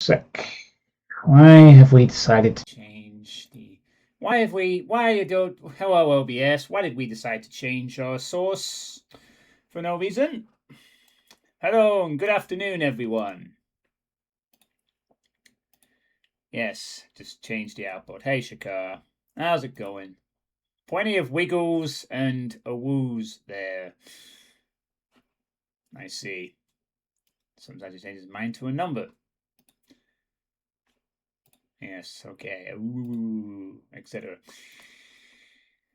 Sick. Why have we decided to change the... Hello, OBS. Why did we decide to change our source? For no reason. Hello and good afternoon, everyone. Yes, just change the output. Hey, Shakar. How's it going? Plenty of wiggles and a woos there. I see. Sometimes he changes his mind to a number. Yes, okay. Ooh, etc.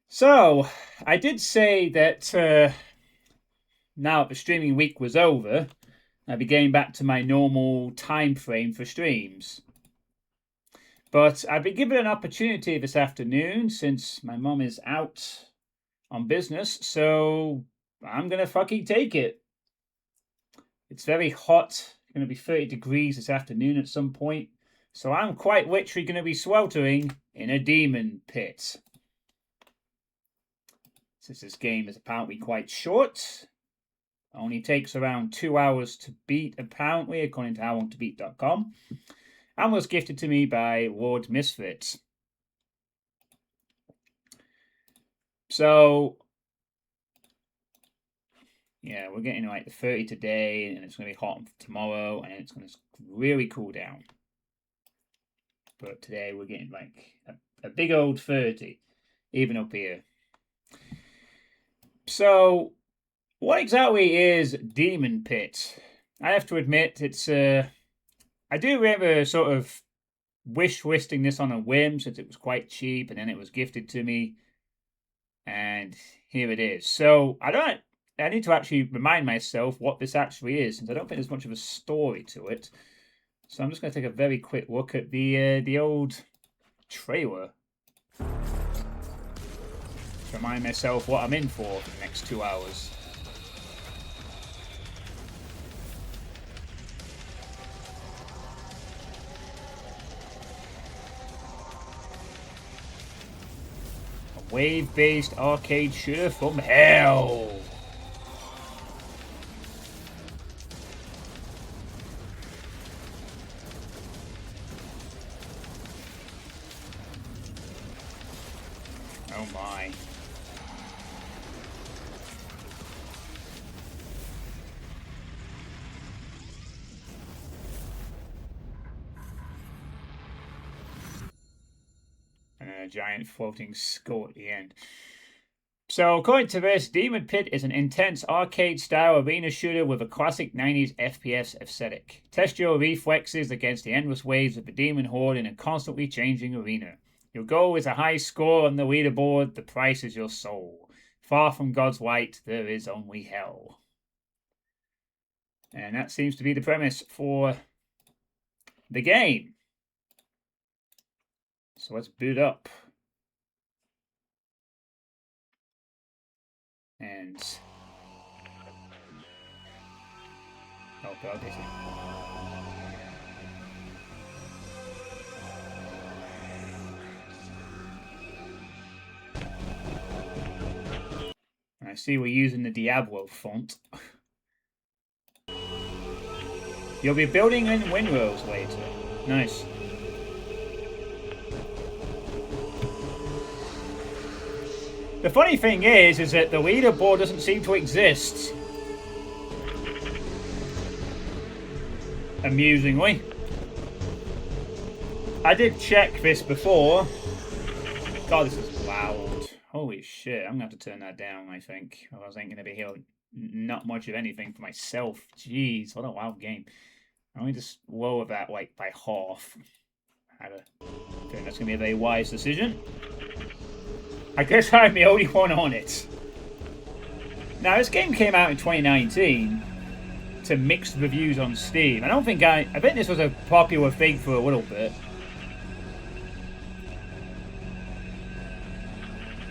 So, I did say that now that the streaming week was over, I'd be getting back to my normal time frame for streams. But I've been given an opportunity this afternoon since my mum is out on business, so I'm gonna fucking take it. It's very hot. It's gonna be 30 degrees this afternoon at some point, so I'm quite literally gonna be sweltering in a demon pit. Since this game is apparently quite short, only takes around 2 hours to beat, apparently, according to howlongtobeat.com, and was gifted to me by Lord Misfit. So, yeah, we're getting like the 30 today, and it's going to be hot tomorrow, and it's going to really cool down. But today we're getting like a big old 30, even up here. So, what exactly is Demon Pit? I have to admit, it's I do remember sort of wish listing this on a whim since it was quite cheap, and then it was gifted to me, and here it is. So I need to actually remind myself what this actually is, since I don't think there's much of a story to it. So I'm just going to take a very quick look at the old trailer to remind myself what I'm in for the next 2 hours. A wave-based arcade shooter from hell. Oh my. And a giant floating skull at the end. So, according to this, Demon Pit is an intense arcade-style arena shooter with a classic 90s FPS aesthetic. Test your reflexes against the endless waves of the demon horde in a constantly changing arena. Your goal is a high score on the leaderboard. The price is your soul. Far from God's light, there is only hell. And that seems to be the premise for the game. So let's boot up. And... oh god, this is... I see we're using the Diablo font. You'll be building in windmills later. Nice. The funny thing is that the leaderboard doesn't seem to exist. Amusingly. I did check this before. God, this is loud. Holy shit, I'm going to have to turn that down, I think. Otherwise I ain't going to be hearing not much of anything for myself. Jeez, what a loud game. I'm going to just lower that, like, by half. I think that's going to be a very wise decision. I guess I'm the only one on it. Now, this game came out in 2019 to mixed reviews on Steam. I bet this was a popular thing for a little bit.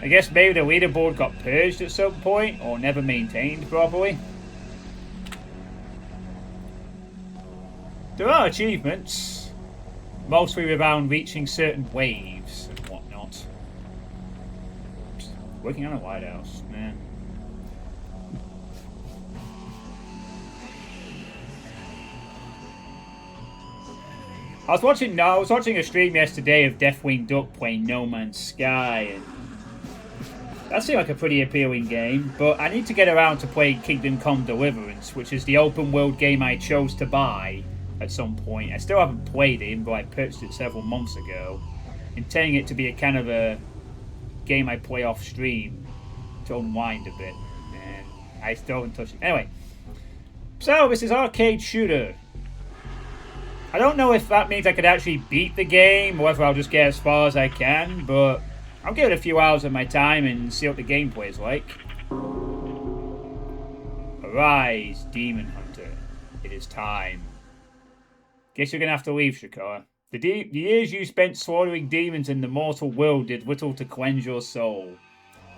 I guess maybe the leaderboard got purged at some point, or never maintained properly. There are achievements, mostly around reaching certain waves and whatnot. Working on a lighthouse, man. I was watching a stream yesterday of Deathwing Duck playing No Man's Sky, and that seemed like a pretty appealing game, but I need to get around to playing Kingdom Come Deliverance, which is the open world game I chose to buy at some point. I still haven't played it, but I purchased it several months ago, intending it to be a kind of a game I play off stream to unwind a bit, and I still haven't touched it. Anyway, so this is arcade shooter. I don't know if that means I could actually beat the game, or whether I'll just get as far as I can, but I'll give it a few hours of my time and see what the gameplay is like. Arise, Demon Hunter. It is time. Guess you're gonna have to leave, Shakara. The years you spent slaughtering demons in the mortal world did little to cleanse your soul.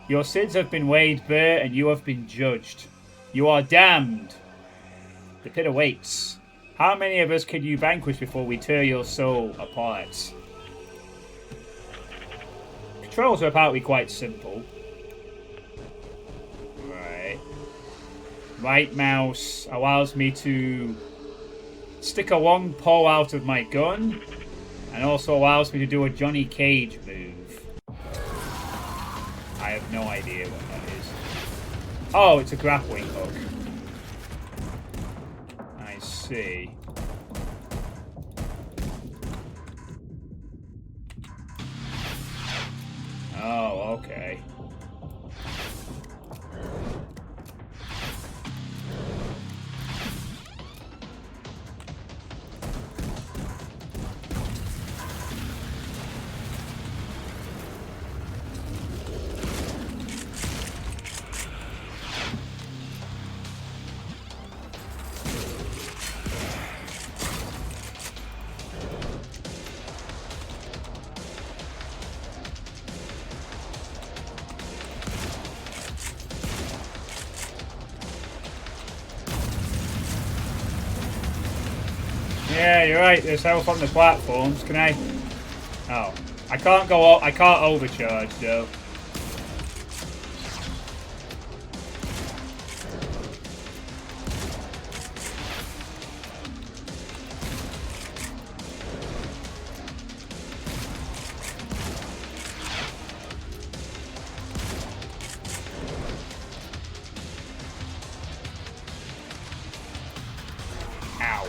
Your sins have been laid bare and you have been judged. You are damned. The pit awaits. How many of us can you vanquish before we tear your soul apart? Controls are apparently quite simple. Right. Right mouse allows me to stick a long pole out of my gun, and also allows me to do a Johnny Cage move. I have no idea what that is. Oh, it's a grappling hook. I see. Oh, okay. Yeah, you're right. There's health on the platforms. Can I? Oh, I can't go. I can't overcharge though. Ow.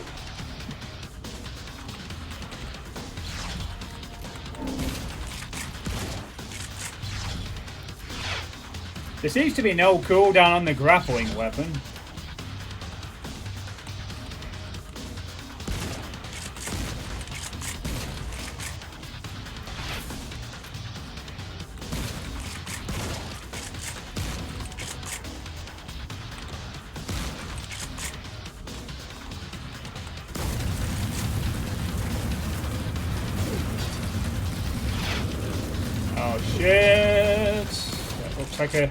There seems to be no cooldown on the grappling weapon. Oh shit! That looks like a...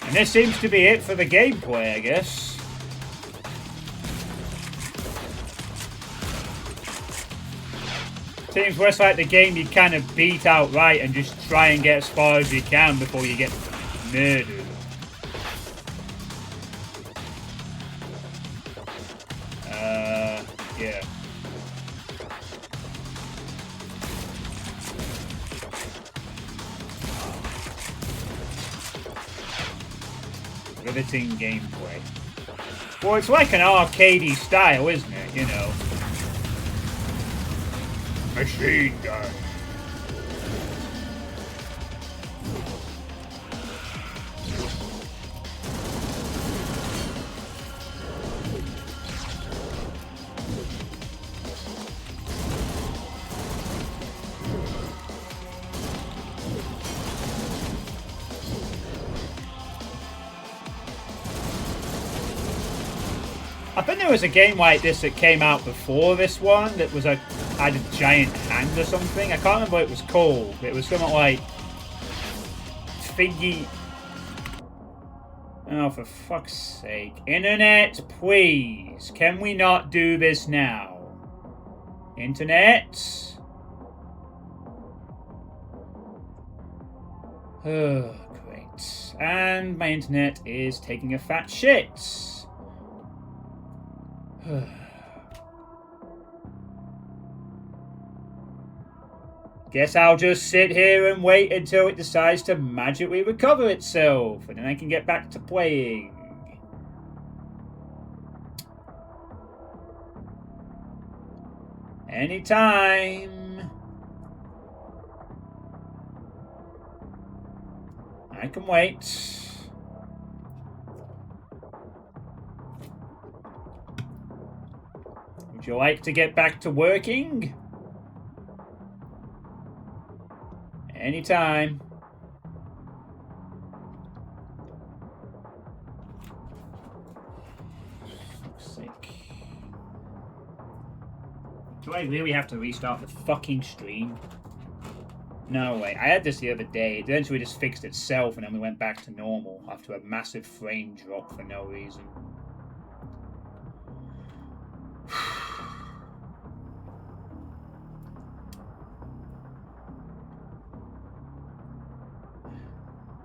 And this seems to be it for the gameplay, I guess. Seems less like the game you kind of beat outright and just try and get as far as you can before you get murdered. Yeah. Riveting gameplay. Well, it's like an arcadey style, isn't it? You know. Machine gun. I think there was a game like this that came out before this one that was had a giant hand or something. I can't remember what it was called. It was something like Figgy. Oh, for fuck's sake. Internet, please. Can we not do this now? Internet? Oh, great. And my internet is taking a fat shit. Guess I'll just sit here and wait until it decides to magically recover itself, and then I can get back to playing. Anytime. I can wait. Would you like to get back to working? Anytime. For fuck's sake. Do I really have to restart the fucking stream? No way. I had this the other day. It eventually just fixed itself and then we went back to normal after a massive frame drop for no reason.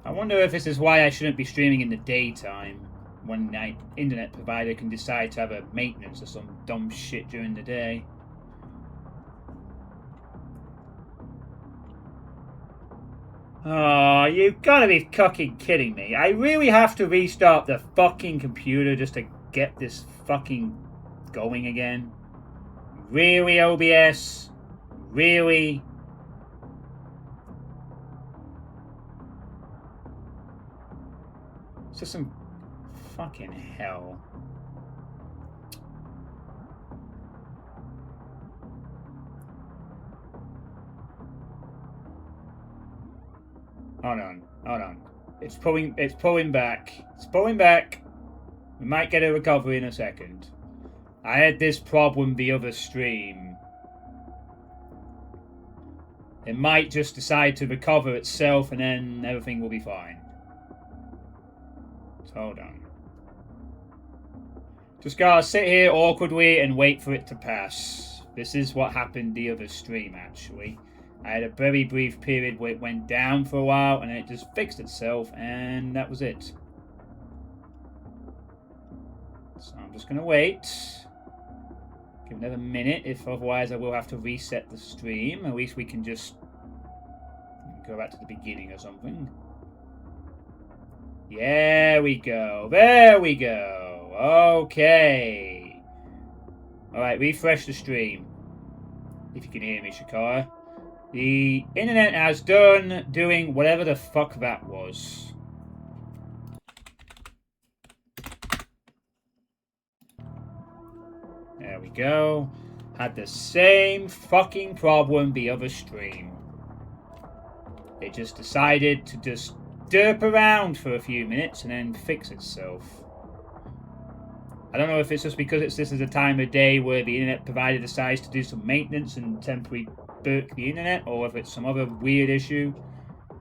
I wonder if this is why I shouldn't be streaming in the daytime, when my internet provider can decide to have a maintenance or some dumb shit during the day. Oh, you've got to be fucking kidding me. I really have to restart the fucking computer just to get this fucking going again? Really, OBS? Really? It's just some fucking hell. Hold on, hold on. It's pulling back. It's pulling back. We might get a recovery in a second. I had this problem the other stream. It might just decide to recover itself and then everything will be fine. So hold on. Just gotta sit here awkwardly and wait for it to pass. This is what happened the other stream, actually. I had a very brief period where it went down for a while and then it just fixed itself and that was it. So I'm just gonna wait. Give another minute, if otherwise I will have to reset the stream. At least we can just go back to the beginning or something. There we go. There we go. Okay. Alright, refresh the stream. If you can hear me, Shakara. The internet has done doing whatever the fuck that was. There we go. Had the same fucking problem the other stream. It just decided to just derp around for a few minutes and then fix itself. I don't know if it's just because this is a time of day where the internet provider decides to do some maintenance and temporarily burk the internet, or if it's some other weird issue.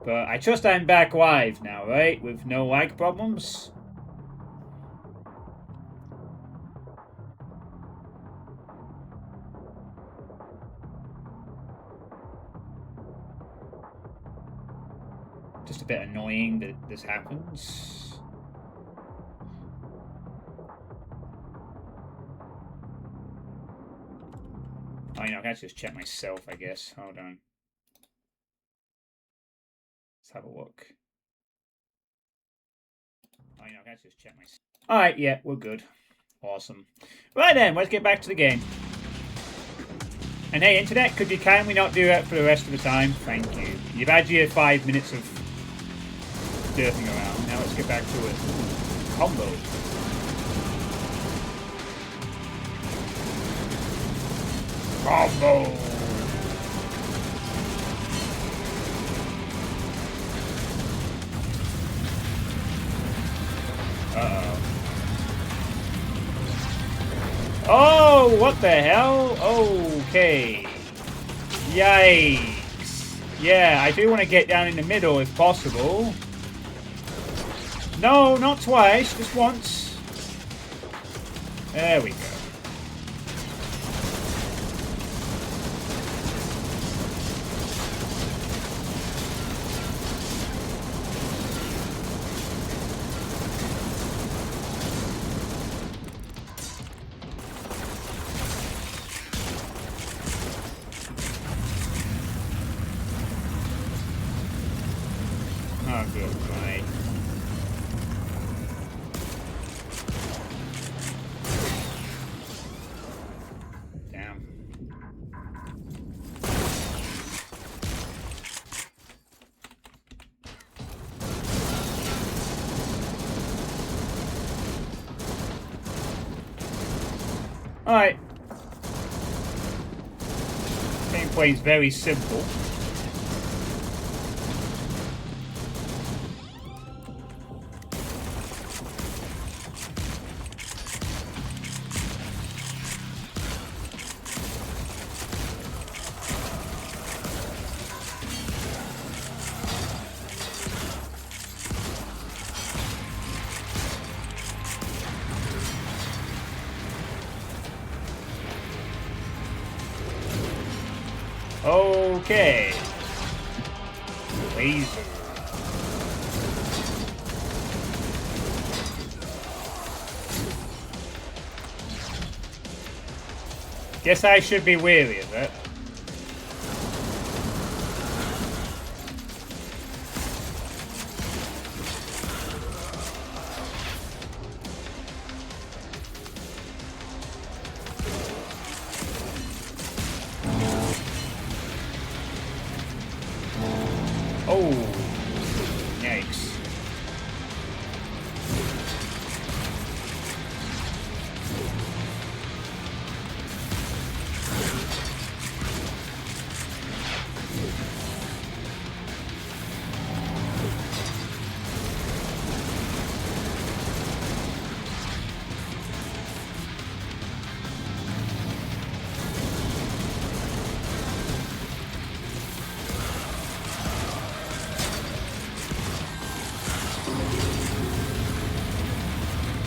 But I trust I'm back live now, right? With no lag problems. Just a bit annoying that this happens. Oh, you know, I can just check myself, I guess. Hold on. Let's have a look. Oh, you know, I can just check myself. Alright, yeah, we're good. Awesome. Right then, let's get back to the game. And hey, internet, could you kindly not do that for the rest of the time? Thank you. You've had your 5 minutes of surfing around. Now let's get back to it. Combo. Combo. Uh-oh. Oh, what the hell? Okay. Yikes. Yeah, I do want to get down in the middle if possible. No, not twice, just once. There we go. Oh, good, right. Damn. Alright. Gameplay is very simple. Okay. Laser. Guess I should be wary of it. Oh, yikes.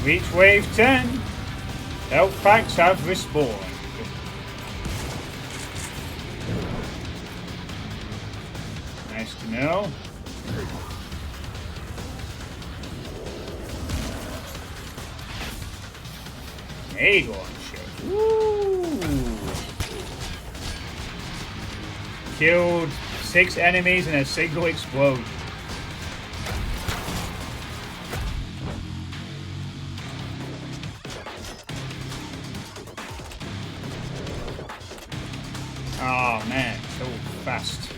Reach wave 10. Health packs have respawned. Nice to know. Aegon ship. Woo! Killed 6 enemies in a single explosion. Oh man, so fast.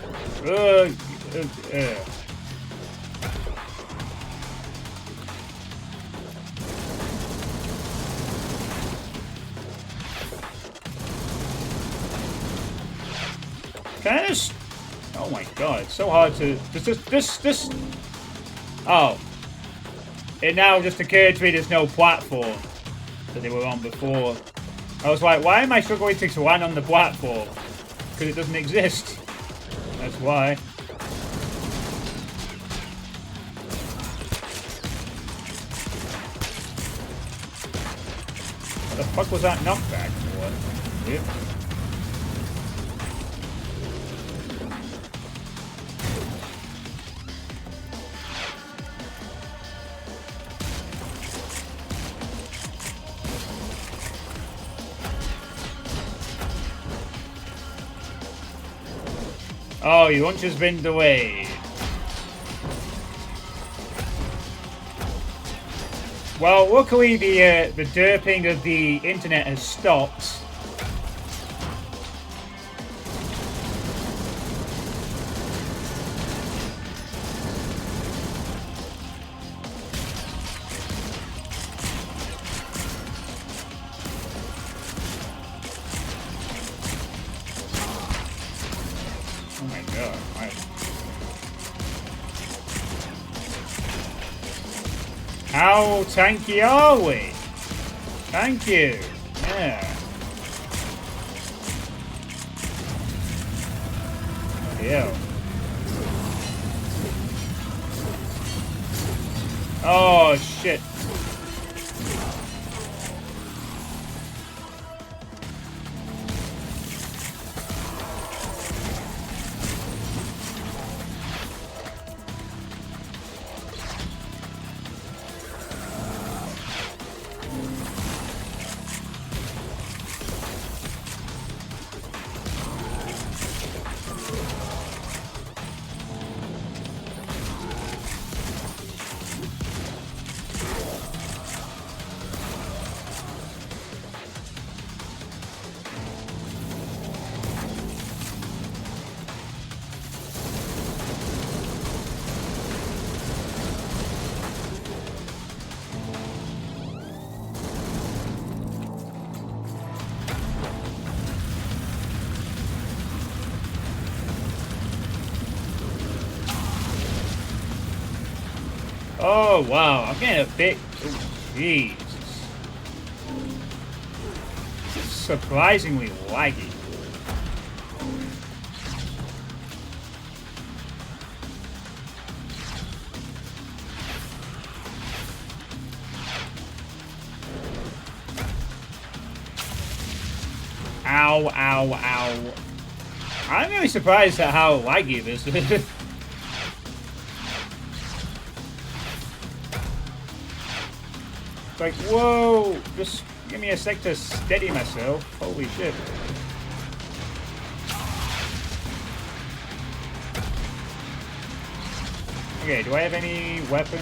Can I just... Oh my god, it's so hard to... This... Oh. It now just occurred to me there's no platform that they were on before. I was like, why am I struggling to land on the platform? Because it doesn't exist. That's why. What the fuck was that knockback for? Yep. Oh, your launch has been delayed. Well, luckily the derping of the internet has stopped. Oh my god, How tanky are we? Thank you. Yeah. hell. Oh, shit. Oh, wow. I'm getting a bit... Oh, jeez. Surprisingly laggy. Ow, ow, ow. I'm really surprised at how laggy this is. Like, whoa, just give me a sec to steady myself. Holy shit. Okay, do I have any weapon?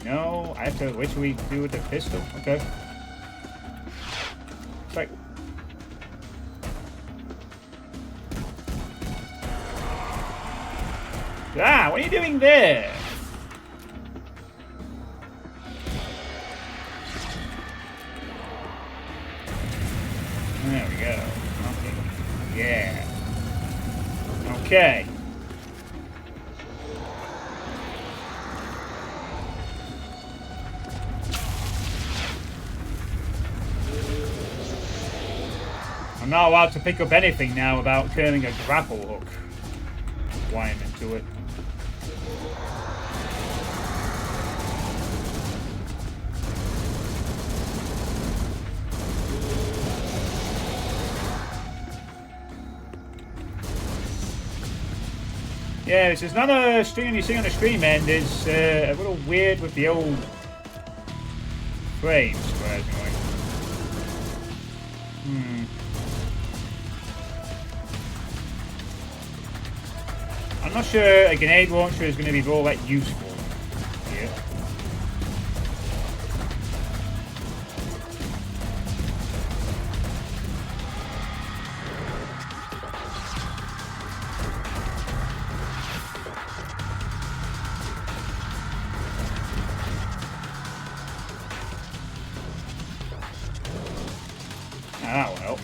No, I have to literally do with the pistol? Okay. It's like... Ah, what are you doing there? There we go. Okay. Yeah. Okay. I'm not allowed to pick up anything now without turning a grapple hook. Wind into it. Yeah, this is not a string you see on the stream end. It's a little weird with the old frames, surprisingly. I'm not sure a grenade launcher is going to be all that useful here. Ah, well.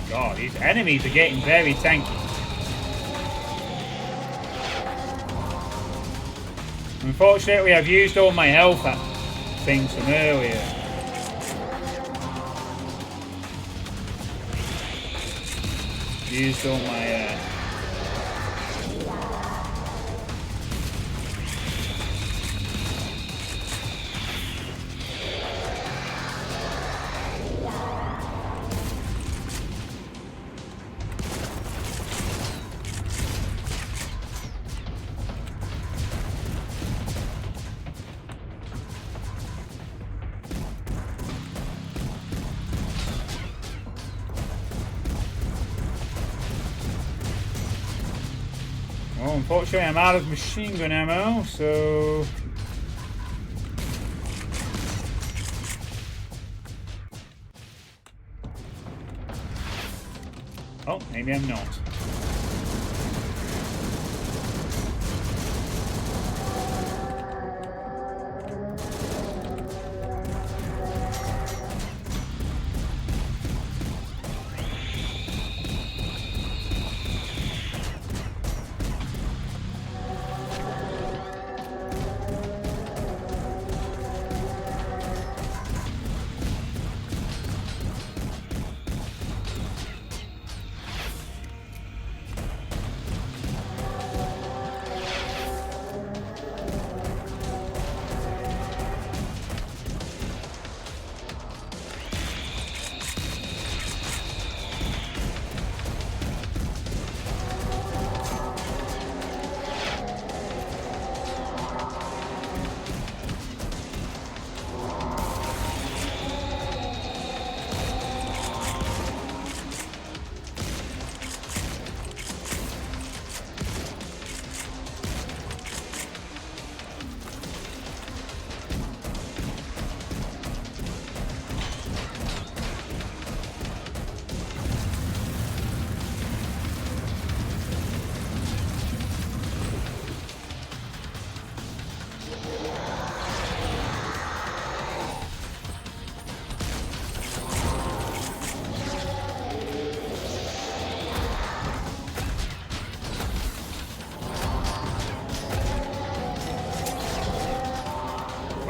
God, these enemies are getting very tanky. Unfortunately, I've used all my health at things from earlier. Used all my Well, unfortunately, I'm out of machine gun ammo, so Oh, maybe I'm not.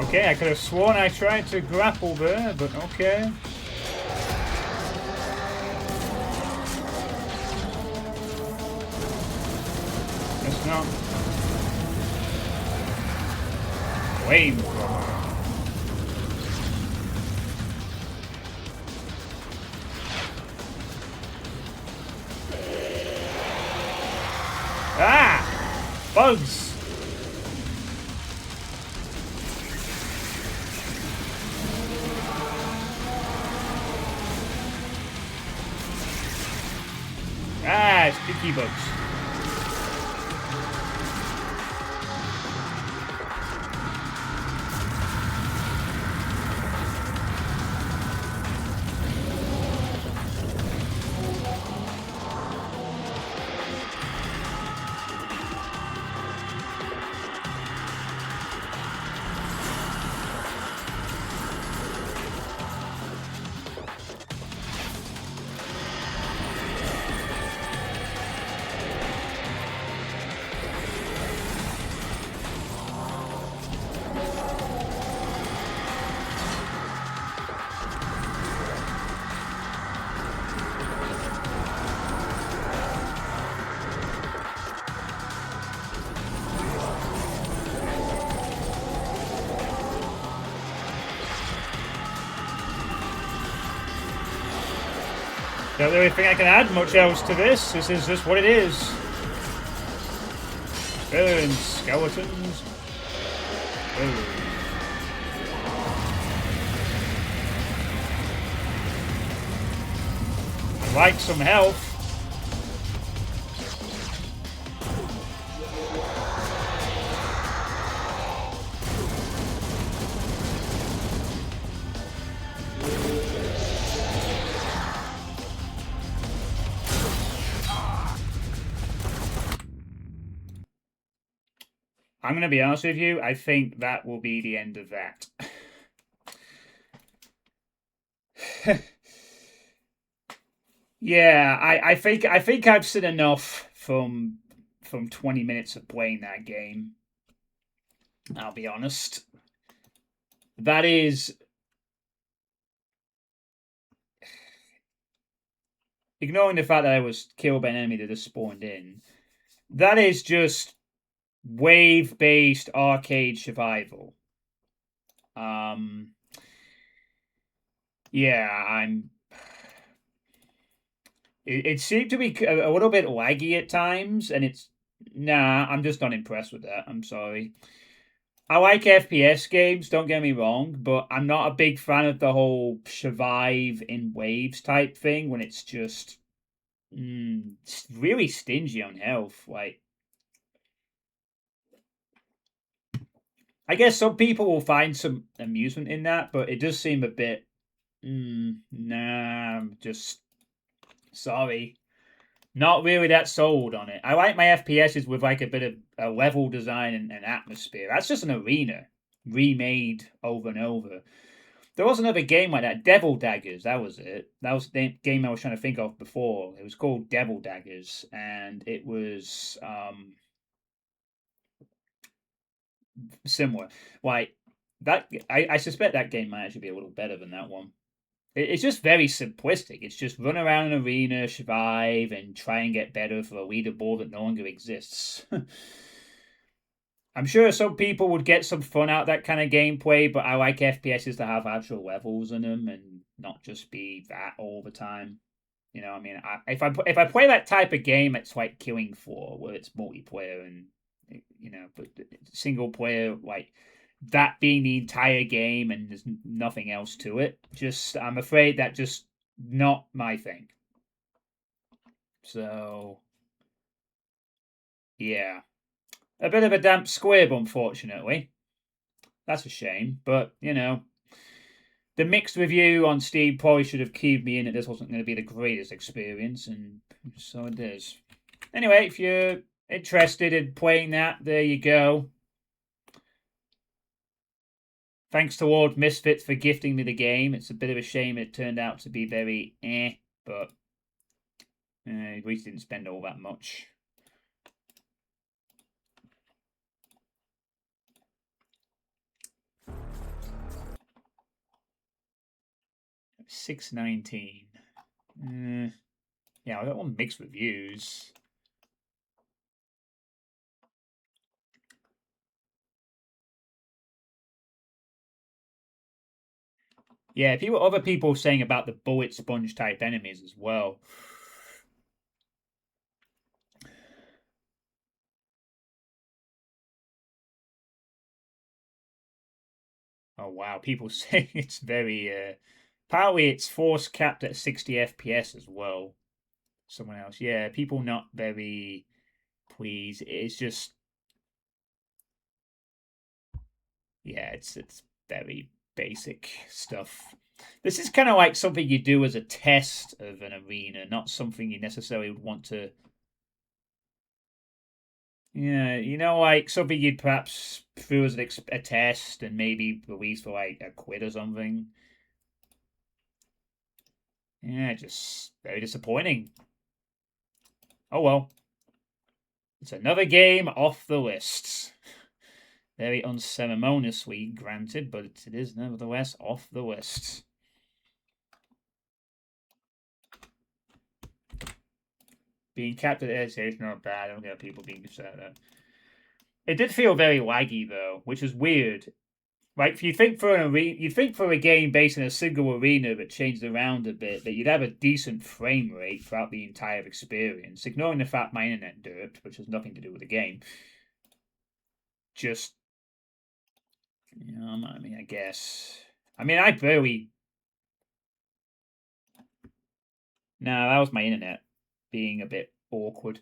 Okay, I could have sworn I tried to grapple there, but okay. It's not. Flamethrower. Ah! Bugs! Ah, sticky bugs. Don't really think I can add much else to this. This is just what it is. Burn skeletons. Burn. I'd like some health. I'm going to be honest with you, I think that will be the end of that. Yeah, I think I've seen enough from 20 minutes of playing that game. I'll be honest. That is, ignoring the fact that I was killed by an enemy that just spawned in, that is just wave-based arcade survival. Yeah, it seemed to be a little bit laggy at times, and I'm just not impressed with that. I'm sorry. I like FPS games, don't get me wrong, but I'm not a big fan of the whole survive in waves type thing when it's just really stingy on health. Like, I guess some people will find some amusement in that, but it does seem a bit, nah, I'm just sorry. Not really that sold on it. I like my FPSs with like a bit of a level design and atmosphere. That's just an arena remade over and over. There was another game like that, Devil Daggers. That was it. That was the game I was trying to think of before. It was called Devil Daggers, and it was similar. Like that, I suspect that game might actually be a little better than that one. It's just very simplistic. It's just run around an arena, survive, and try and get better for a leaderboard that no longer exists. I'm sure some people would get some fun out of that kind of gameplay, but I like FPSs to have actual levels in them and not just be that all the time. You know, I mean, if I play that type of game, it's like Killing Floor, where it's multiplayer and but single player, like that being the entire game and there's nothing else to it. Just, I'm afraid that just not my thing. So, yeah, a bit of a damp squib, unfortunately. That's a shame, but the mixed review on Steam probably should have cued me in that this wasn't going to be the greatest experience, and so it is. Anyway, if you're interested in playing that, there you go. Thanks to Lord Misfits for gifting me the game. It's a bit of a shame it turned out to be very but at least didn't spend all that much. $6.19. Yeah, I got one mixed reviews. Yeah, other people saying about the bullet sponge type enemies as well. Oh wow, people say it's very partly it's force capped at 60 FPS as well. Someone else. Yeah, people not very pleased. It's just yeah, it's very basic stuff. This is kind of like something you do as a test of an arena, not something you necessarily would want to. Yeah, like something you'd perhaps through as a test and maybe release for like a quid or something. Yeah, just very disappointing. Oh well. It's another game off the list. Very unceremoniously granted, but it is nevertheless off the list. Being capped at air is not bad. I don't get people being upset at that. It did feel very laggy though, which is weird. Like if you think for an arena, you think for a game based in a single arena that changed around a bit, that you'd have a decent frame rate throughout the entire experience, ignoring the fact my internet derped, which has nothing to do with the game. Just, I mean, I guess. I mean, I barely. No, that was my internet being a bit awkward.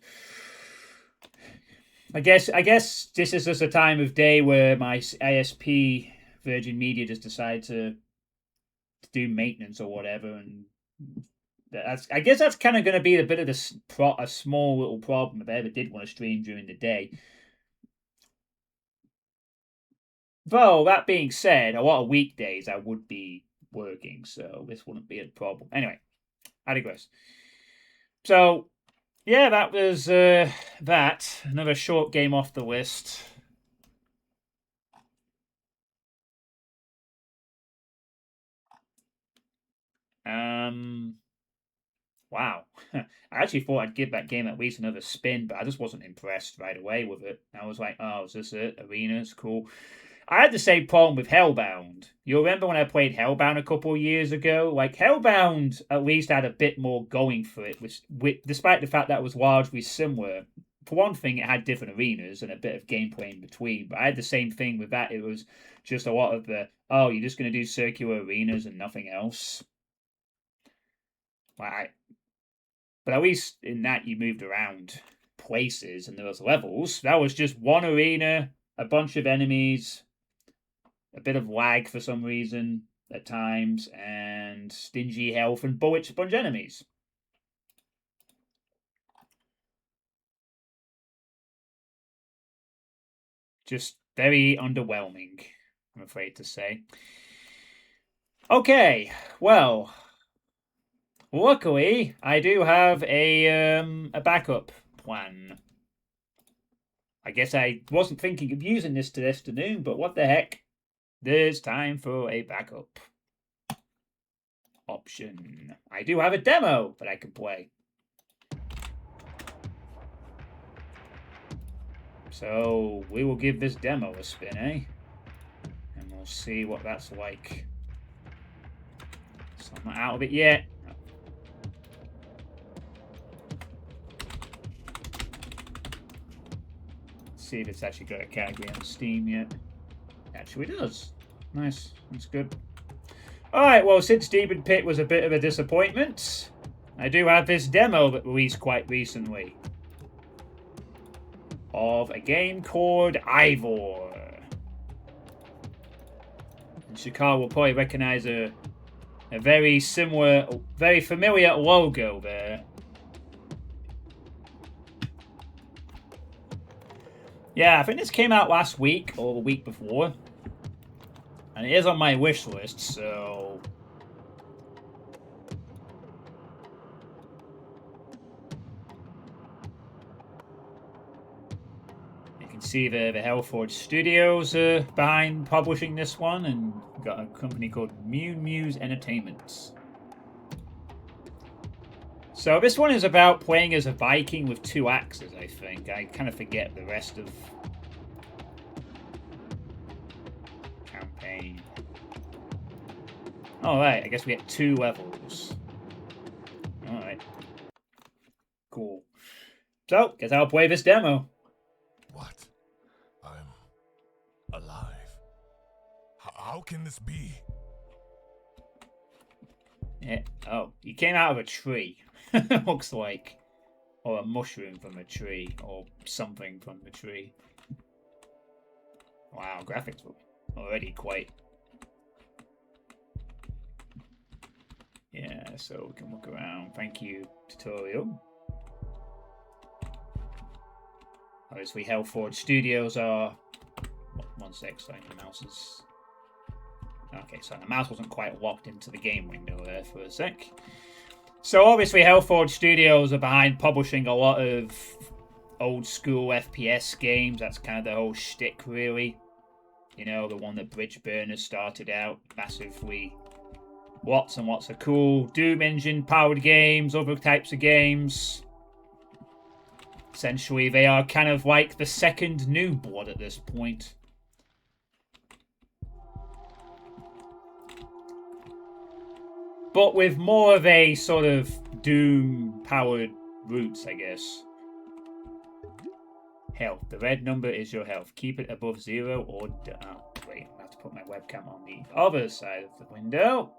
I guess this is just a time of day where my ASP Virgin Media just decided to do maintenance or whatever, and I guess that's kind of going to be a bit of a small little problem if I ever did want to stream during the day. Though that being said, a lot of weekdays I would be working, so this wouldn't be a problem. Anyway, I digress. So yeah, that was that. Another short game off the list. Wow. I actually thought I'd give that game at least another spin, but I just wasn't impressed right away with it. I was like, oh, is this it? Arenas, cool. I had the same problem with Hellbound. You remember when I played Hellbound a couple of years ago? Like, Hellbound at least had a bit more going for it, despite the fact that it was largely similar. For one thing, it had different arenas and a bit of gameplay in between, but I had the same thing with that. It was just a lot of oh, you're just going to do circular arenas and nothing else. Like, but at least in that you moved around places and there was levels. That was just one arena, a bunch of enemies, a bit of lag for some reason at times, and stingy health and bullet sponge enemies. Just very underwhelming, I'm afraid to say. Okay, well, luckily I do have a backup plan. I guess I wasn't thinking of using this afternoon, but what the heck? There's time for a backup option. I do have a demo that I can play. So we will give this demo a spin, eh? And we'll see what that's like. So I'm not out of it yet. Let's see if it's actually got a category on Steam yet. Actually does. Nice. That's good. Alright, well, since Demon Pit was a bit of a disappointment, I do have this demo that released quite recently of a game called IVOR. And Shakar will probably recognize a very similar, very familiar logo there. Yeah, I think this came out last week or the week before. And it is on my wish list, so... You can see the Hellforge Studios behind publishing this one, and got a company called Muse Entertainment. So this one is about playing as a Viking with 2 axes, I think. I kind of forget the rest of... campaign. Alright, I guess we get 2 levels. Alright. Cool. So, guess I'll play this demo. What? I'm alive. How can this be? Yeah. Oh, he came out of a tree. Looks like. Or a mushroom from a tree. Or something from the tree. Wow, graphics were already quite... Yeah, so we can look around. Thank you, tutorial. Obviously, Hellforge Studios are... One sec, sorry, the mouse is... Okay, so the mouse wasn't quite locked into the game window there for a sec. So obviously, Hellforge Studios are behind publishing a lot of old school FPS games. That's kind of the whole shtick, really. You know, the one that Bridge Burner started out massively. Lots and lots of cool Doom engine powered games, other types of games. Essentially, they are kind of like the second New Blood at this point. But with more of a sort of Doom powered roots, I guess. Health. The red number is your health. Keep it above 0 or... Oh, wait. I have to put my webcam on the other side of the window.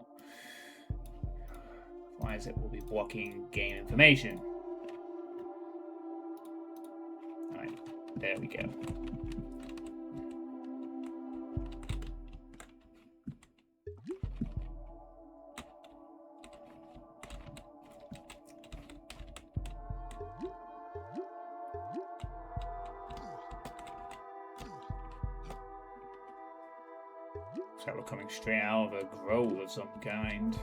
Otherwise it will be blocking game information. Alright, there we go. So we're coming straight out of a grove of some kind.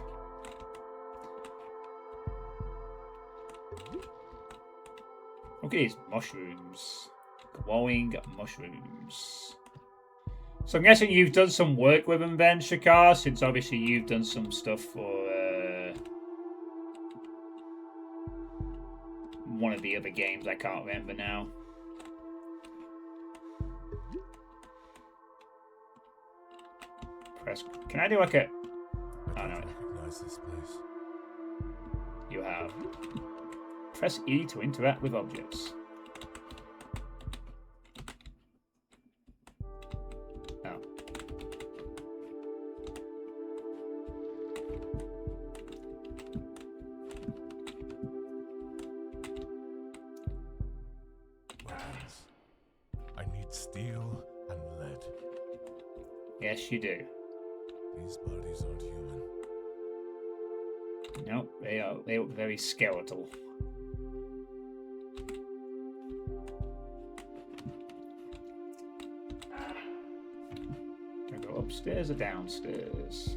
Look at these mushrooms. Glowing mushrooms. So I'm guessing you've done some work with them then, Shakar, since obviously you've done some stuff for one of the other games. I can't remember now. Press. Can I do like a... I don't recognize this place. You have. Press E to interact with objects. Oh. Weapons. I need steel and lead. Yes, you do. These bodies aren't human. Nope, they look very skeletal. upstairs or downstairs?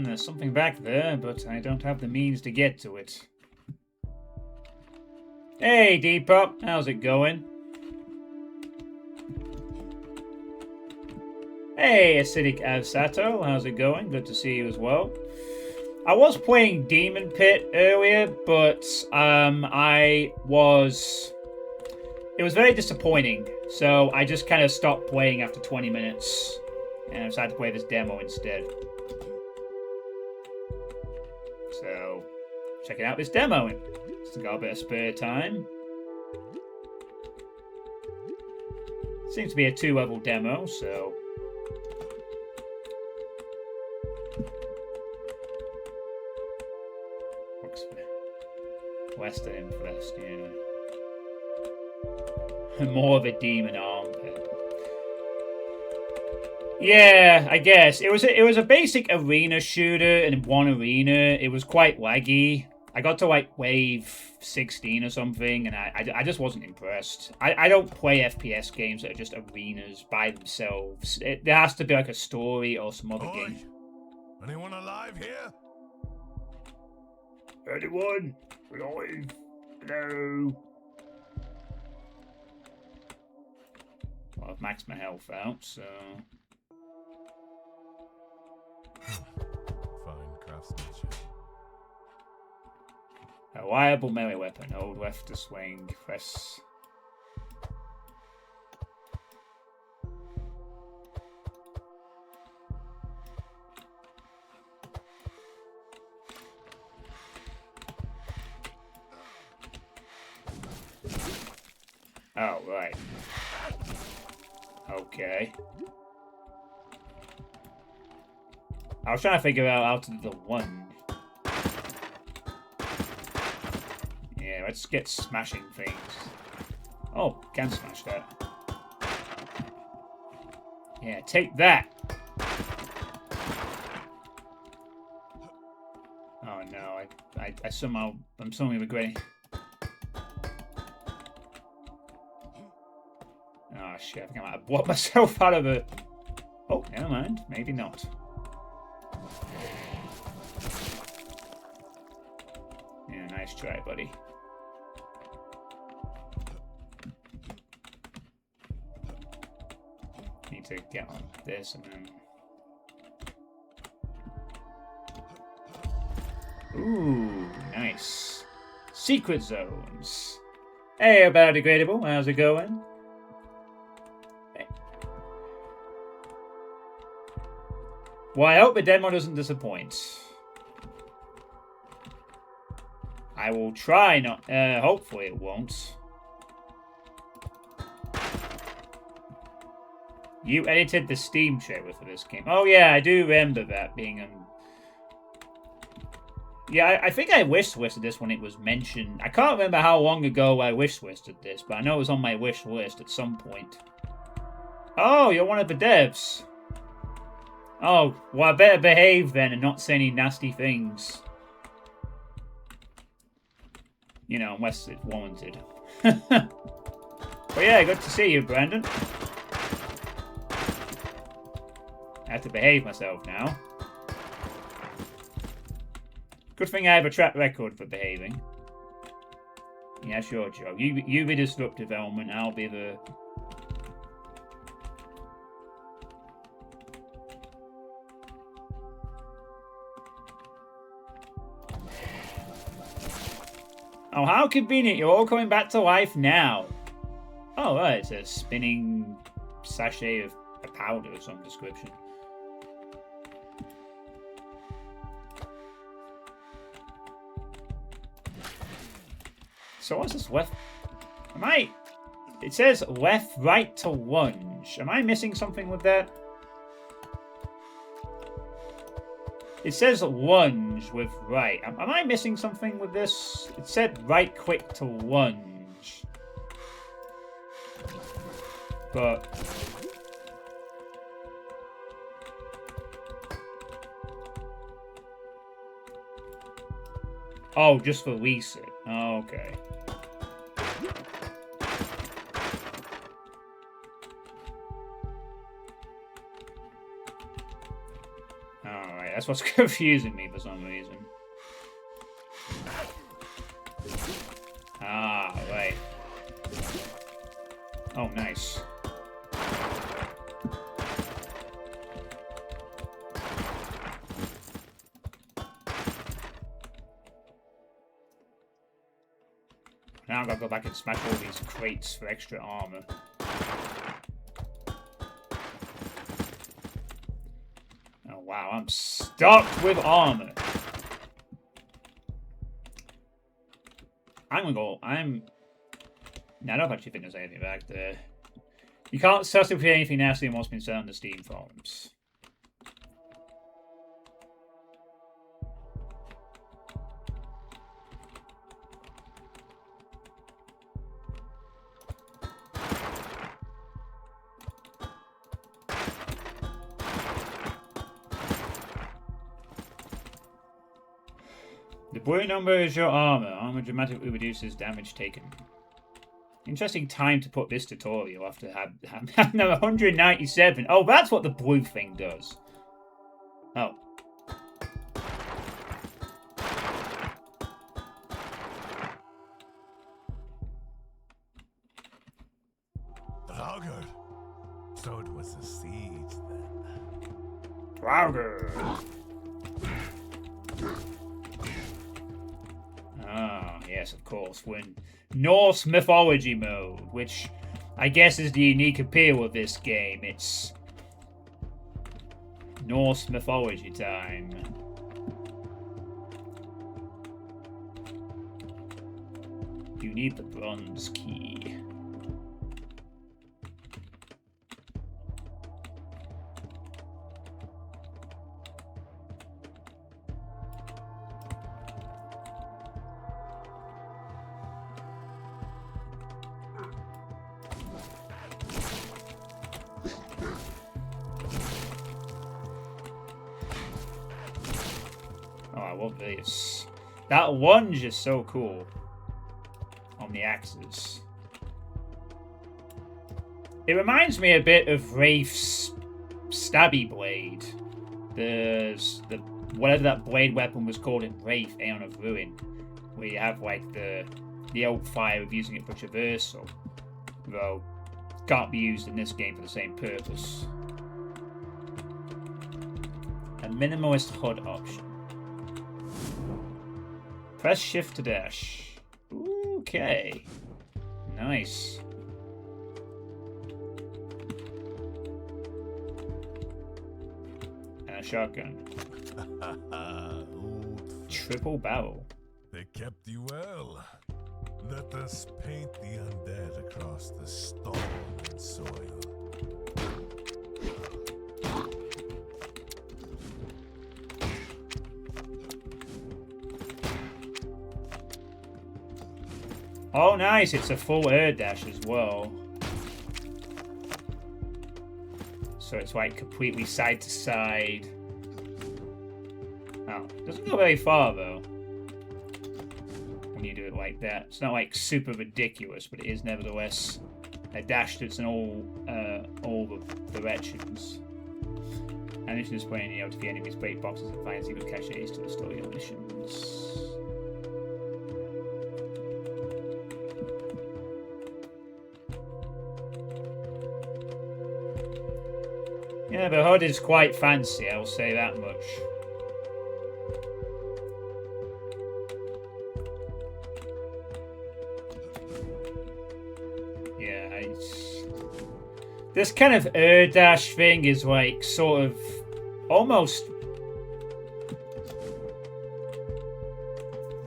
There's something back there, but I don't have the means to get to it. Hey, Depop, how's it going? Hey, Acidic Avsato, how's it going? Good to see you as well. I was playing Demon Pit earlier, but it was very disappointing. So I just kind of stopped playing after 20 minutes, and I decided to play this demo instead. So, checking out this demo. Still got a bit of spare time. Seems to be a 2-level demo, so... Western Infest, yeah. More of a demon armpit. Yeah, I guess. It was a basic arena shooter in one arena. It was quite laggy. I got to like wave 16 or something, and I just wasn't impressed. I don't play FPS games that are just arenas by themselves. There has to be like a story or some other game. Anyone alive here? Anyone alive? Hello. Well, I've maxed my health out, so... Fine craftsmanship. A reliable melee weapon. Hold left to swing. Press. Oh, right. Okay. I was trying to figure out how to do the lunge. Yeah, let's get smashing things. Oh, can smash that. Yeah, take that! Oh no, I'm suddenly regretting. Oh shit, I think I might have blocked myself out of it. Oh, never mind, maybe not. Yeah, nice try, buddy. Need to get on this and then... Ooh, nice. Secret zones. Hey, biodegradable, how's it going? Hey. Well, I hope the demo doesn't disappoint. I will try not... hopefully it won't. You edited the Steam trailer for this game. Oh yeah, I do remember that being Yeah, I think I wish-listed this when it was mentioned. I can't remember how long ago I wish-listed this, but I know it was on my wish list at some point. Oh, you're one of the devs. Oh, well I better behave then and not say any nasty things. You know, unless it's warranted. But yeah, good to see you, Brandon. I have to behave myself now. Good thing I have a track record for behaving. Yeah, sure, Joe. You be disruptive element, I'll be the... Oh, how convenient. You're all coming back to life now. Oh, right. It's a spinning sachet of a powder of some description. So what's this left? It says left, right to lunge. Am I missing something with that? It says lunge with right. Am I missing something with this? It said right quick to lunge. But... Oh, just release it. Oh, okay. that's what's confusing me for some reason. Ah, right. Oh, nice. Now I've got to go back and smash all these crates for extra armor. Oh wow, I'm stuck with armor. I'm gonna go. No, I don't actually think there's anything back there. You can't substitute anything nasty in what's been said on the Steam forums. The blue number is your armor. Armor dramatically reduces damage taken. Interesting time to put this tutorial after have no 197. Oh, that's what the blue thing does. Oh. Draugr. So it was a siege then. Draugr. Ah, yes, of course. We're in Norse mythology mode, which I guess is the unique appeal of this game. It's Norse mythology time. You need the bronze key. Oh, I love this. That lunge is so cool on the axes. It reminds me a bit of Wraith's stabby blade. The whatever that blade weapon was called in Wraith, Aeon of Ruin, where you have like the old fire of using it for traversal, though can't be used in this game for the same purpose. A minimalist HUD option. Press shift to dash. Okay. Nice. And a shotgun. Triple barrel. They kept you well. Let us paint the undead across the stone and soil. Oh, nice. It's a full air dash as well. So it's like completely side to side. Oh, doesn't go very far though. When you do it like that. It's not like super ridiculous, but it is nevertheless a dash that's in all the directions. And it's displaying out to the enemy's plate boxes and finds secret caches to restore your missions. Yeah, the HUD is quite fancy, I'll say that much. Yeah, this kind of air dash thing is like sort of almost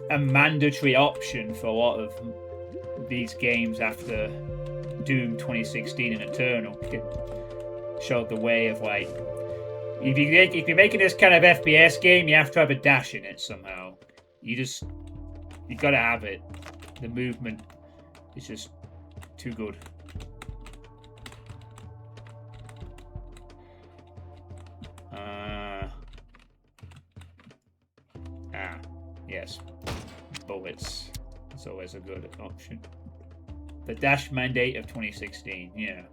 a mandatory option for a lot of these games after Doom 2016 and Eternal. Showed the way of like, if you're making this kind of FPS game, you have to have a dash in it somehow. You gotta have it. The movement is just too good. Yes, bullets. It's always a good option. The dash mandate of 2016, yeah.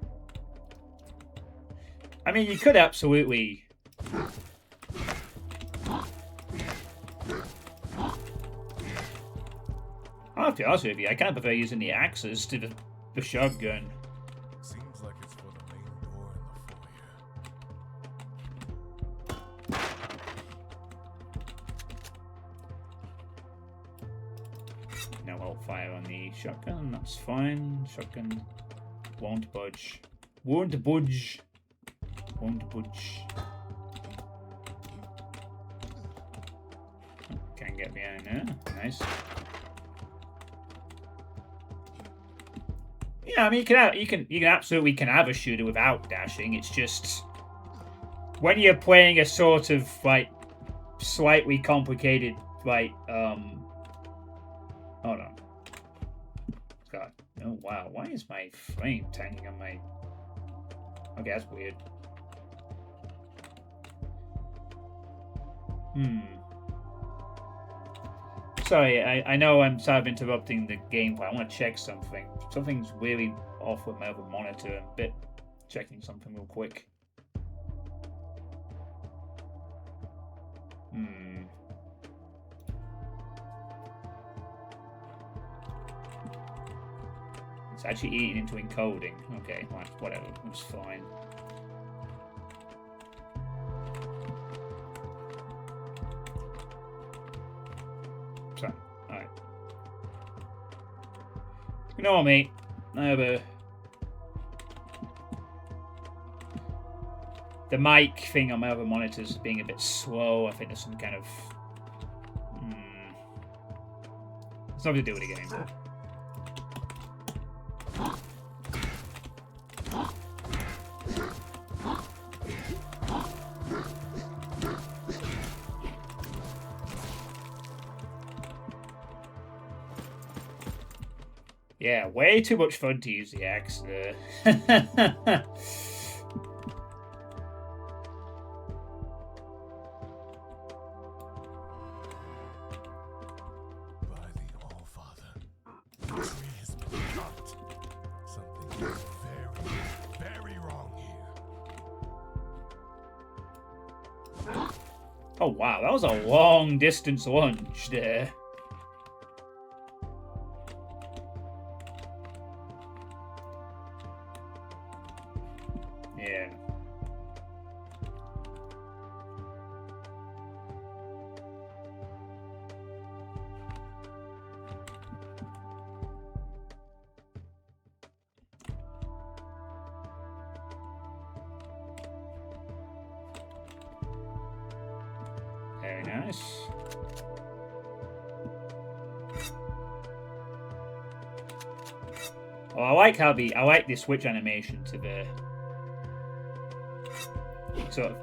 I mean, you could absolutely I'll have to be honest with you, I kind of prefer using the axes to the shotgun. Seems like it's for the main door in the foyer. No alt fire on the shotgun, that's fine. Shotgun won't budge. Won't budge. Won't budge. Can't get behind there. Nice. Yeah, I mean you can absolutely have a shooter without dashing. It's just when you're playing a sort of like slightly complicated like hold on. God. Oh wow, why is my frame tanking on my... Okay, that's weird. Sorry, I know I'm sort of interrupting the gameplay. I want to check something. Something's really off with my other monitor. I'm a bit checking something real quick. It's actually eating into encoding. Okay, right, whatever. It's fine. So, alright. Ignore me. I have a... The mic thing on my other monitors is being a bit slow. I think there's some kind of... It's nothing to do with the game. Yeah, way too much fun to use the axe there. Oh wow, that was a long distance lunge there. Yeah. Very nice. Oh, I like the switch animation to the sort of.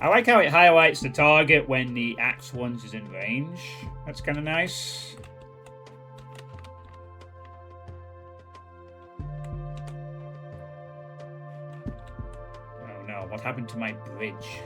I like how it highlights the target when the axe ones is in range. That's kind of nice. Oh no, what happened to my bridge?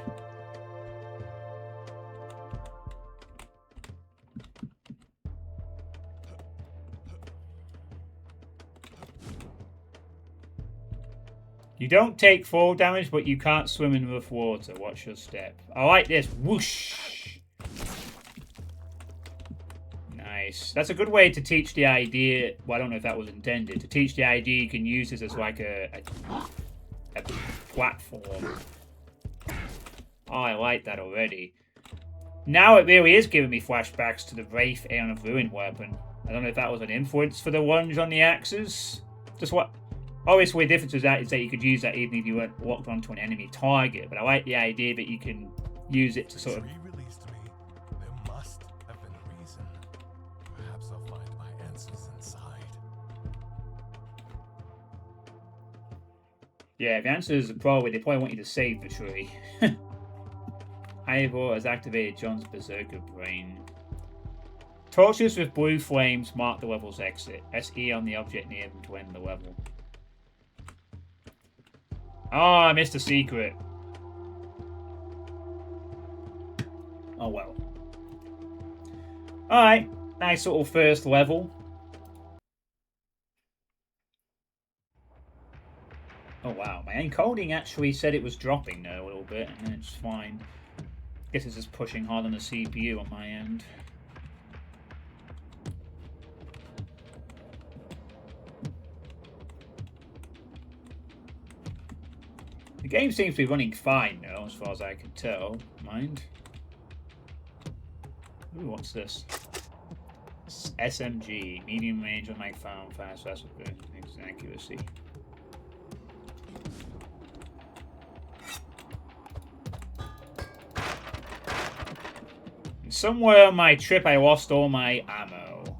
You don't take fall damage, but you can't swim in rough water. Watch your step. I like this. Whoosh! Nice. That's a good way to teach the idea. Well, I don't know if that was intended. To teach the idea you can use this as like a platform. Oh, I like that already. Now it really is giving me flashbacks to the Wraith Aeon of Ruin weapon. I don't know if that was an influence for the lunge on the axes. Just what... Obviously, the difference with that is that you could use that even if you weren't locked onto an enemy target. But I like the idea that you can use it to sort of... Released me. There must have been a reason. Perhaps I'll find my answers inside. Yeah, the answer is probably they probably want you to save the tree. Ivor has activated John's Berserker Brain. Torches with blue flames mark the level's exit. SE on the object near them to end the level. Oh, I missed a secret. Oh well. Alright. Nice little first level. Oh wow, my encoding actually said it was dropping there a little bit, and it's fine. Guess it's just pushing hard on the CPU on my end. The game seems to be running fine now, as far as I can tell. Mind. Ooh, what's this? SMG, medium range on my phone, fast accuracy. Somewhere on my trip, I lost all my ammo.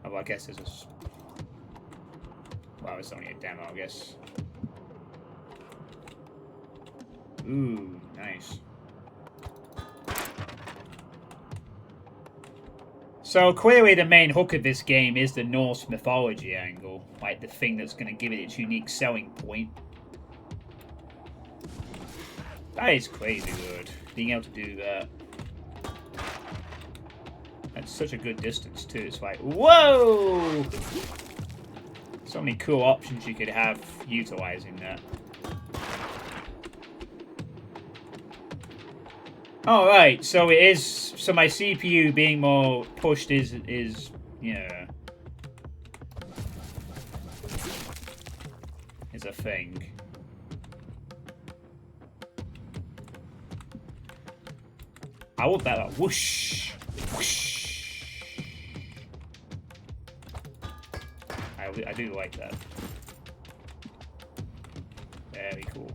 Oh, well, I guess this is. Well, it's only a demo, I guess. Ooh, nice. So clearly the main hook of this game is the Norse mythology angle. Like the thing that's going to give it its unique selling point. That is crazy good. Being able to do that. That's such a good distance too. It's like, whoa! So many cool options you could have utilizing that. Alright, so it is. So my CPU being more pushed is yeah. Is a thing. I want that like, whoosh! Whoosh! I do like that. Very cool.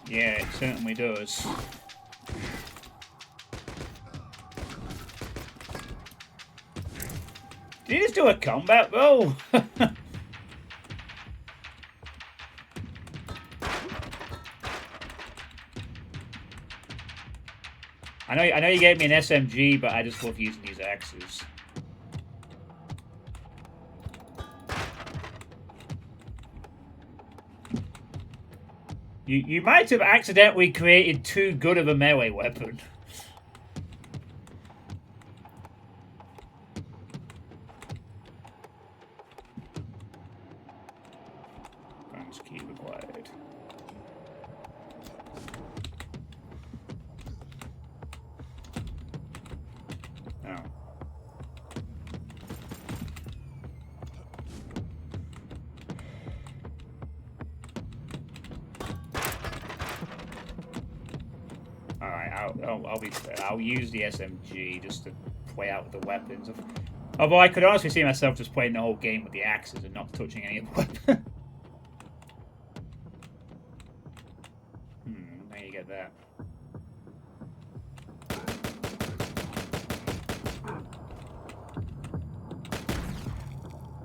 Yeah, it certainly does. Did he just do a combat roll? I know you gave me an SMG, but I just love using these axes. You might have accidentally created too good of a melee weapon. Guns key required. Oh. Alright, I'll use the SMG just to play out with the weapons. Although I could honestly see myself just playing the whole game with the axes and not touching any of the weapons. How you get that?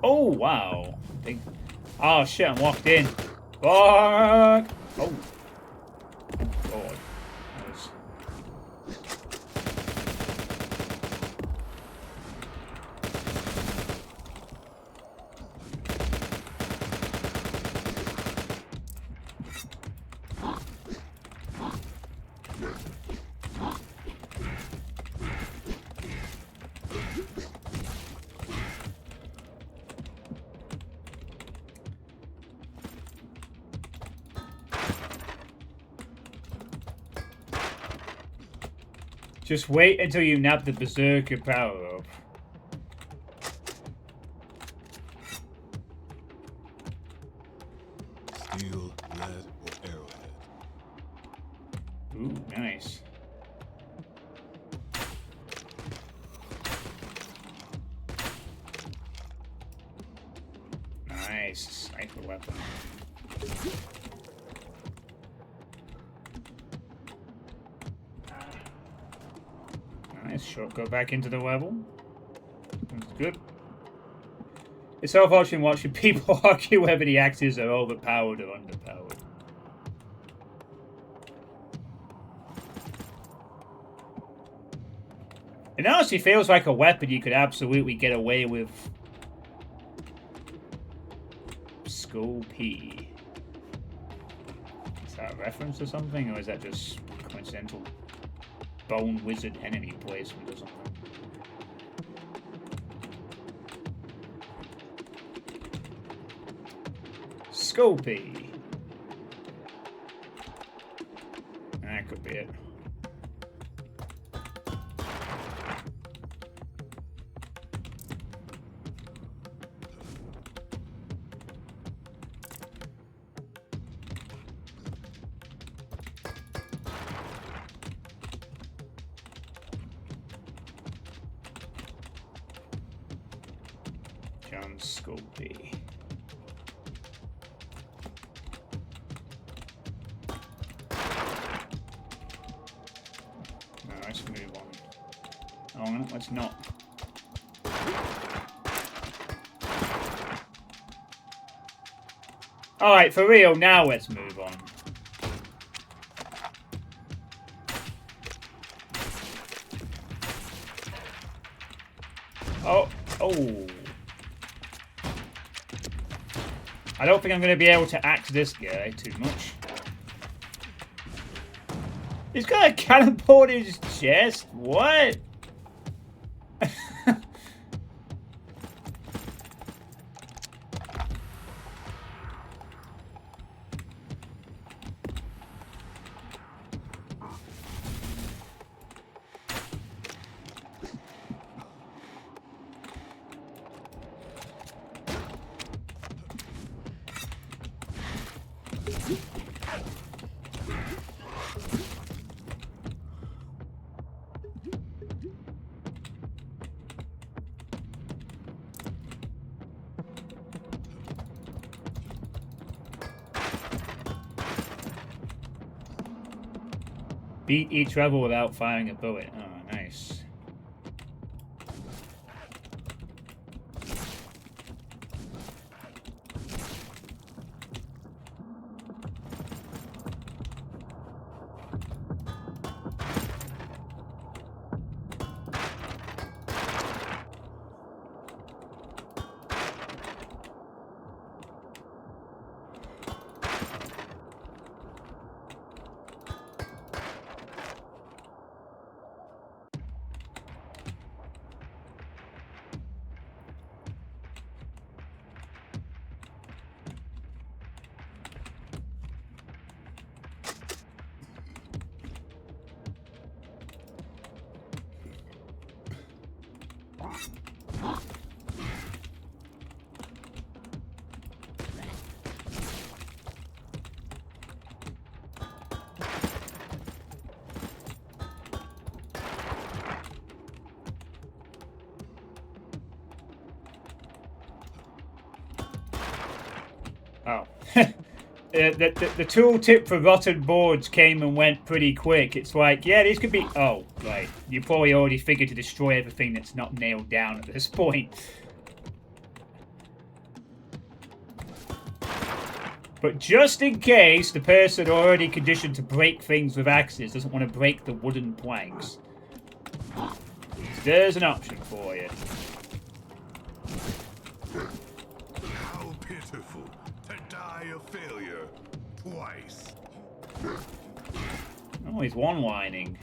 Oh wow! Oh shit! I'm locked in. Fuck! Oh. God. Just wait until you nab the Berserker power up. Steel, lead, or arrowhead. Ooh, nice. Nice sniper weapon. Nice shot. Go back into the level. That's good. It's so unfortunate watching people argue whether the axes are overpowered or underpowered. It honestly feels like a weapon you could absolutely get away with. Suitepee. Is that a reference to something, or is that just coincidental bone wizard enemy placement or something? Suitepee. That could be it. Suitepee. No, let's move on. Oh, no, let's not. Alright, for real, now let's move on. Oh, oh. I don't think I'm going to be able to axe this guy too much. He's got a cannonball in his chest? What? Beat each rebel without firing a bullet. Oh, nice. Oh. The tooltip for rotten boards came and went pretty quick. It's like, yeah, these could be... Oh, right. You probably already figured to destroy everything that's not nailed down at this point. But just in case the person already conditioned to break things with axes doesn't want to break the wooden planks, there's an option for you. How pitiful to die a failure twice. Oh, he's one-lining.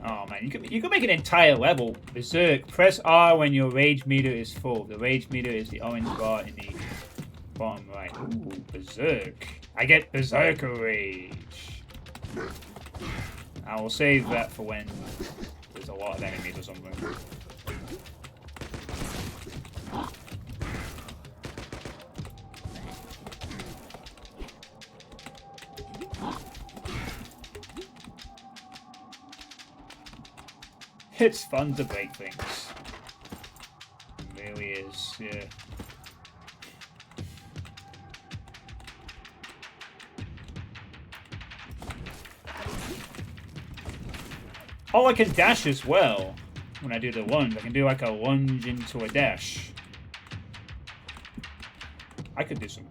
Oh man, you can make an entire level. Berserk. Press R when your rage meter is full. The rage meter is the orange bar in the bottom right. Ooh, Berserk. I get Berserker Rage. I will save that for when there's a lot of enemies or something. It's fun to break things. It really is, yeah. Oh, I can dash as well. When I do the lunge, I can do like a lunge into a dash. I could do some.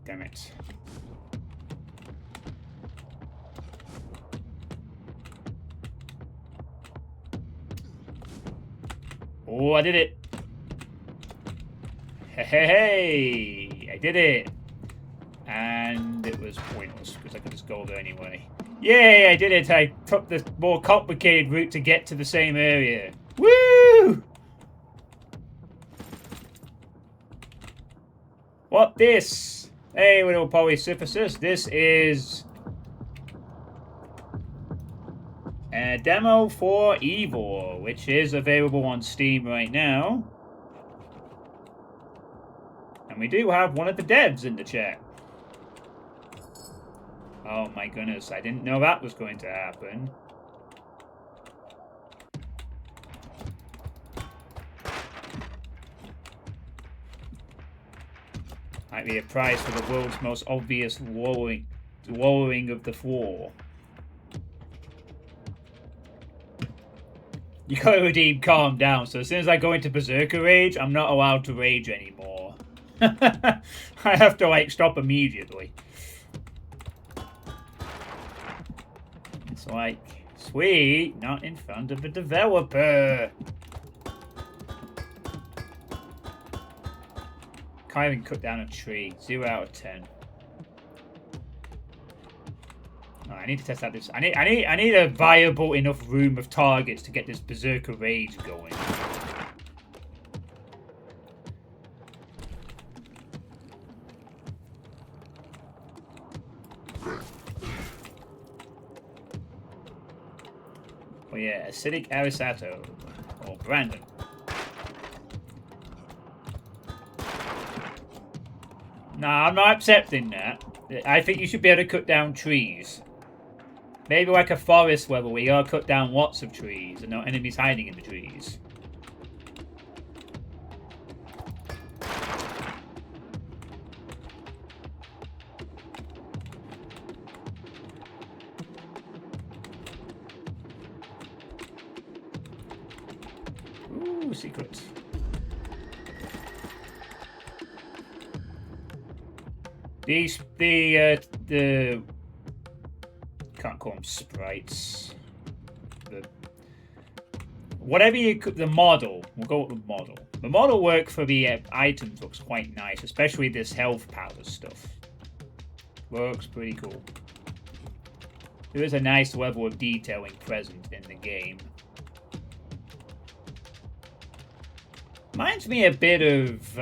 Damn it. Oh, I did it. Hey, I did it. And it was pointless because I could just go there anyway. Yay, I did it. I took the more complicated route to get to the same area. Woo! What this? Hey, little polysythesis. This is a demo for IVOR, which is available on Steam right now. And we do have one of the devs in the chat. Oh my goodness, I didn't know that was going to happen. Might be a prize for the world's most obvious lowering of the floor. You gotta redeem calm down, so as soon as I go into Berserker Rage, I'm not allowed to rage anymore. I have to, like, stop immediately. It's like, sweet, not in front of a developer. Can't even cut down a tree. 0 out of 10. Oh, I need to test out this. I need a viable enough room of targets to get this Berserker Rage going. Oh yeah, Acidic Arisato. Or Brandon. Nah, I'm not accepting that. I think you should be able to cut down trees. Maybe like a forest level where you gotta cut down lots of trees and no enemies hiding in the trees. Ooh, secret. The can't call them sprites. Whatever you could, the model. We'll go with the model. The model work for the items looks quite nice, especially this health powder stuff. Looks pretty cool. There is a nice level of detailing present in the game. Reminds me a bit of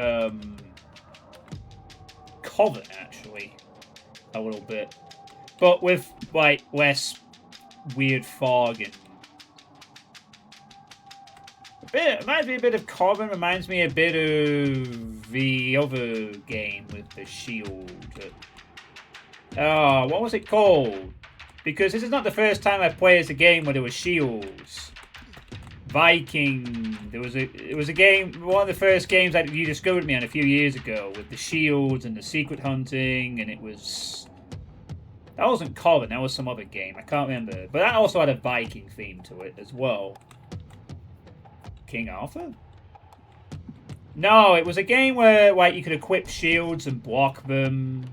Coven, actually, a little bit, but with like less weird fog and reminds me a bit of Coven. Reminds me a bit of the other game with the shield. Oh, what was it called? Because this is not the first time I played as a game where there were shields. Viking. It was a game, one of the first games that you discovered me on a few years ago with the shields and the secret hunting, and it was... That wasn't Coven, that was some other game, I can't remember. But that also had a Viking theme to it as well. King Arthur? No, it was a game where like you could equip shields and block them.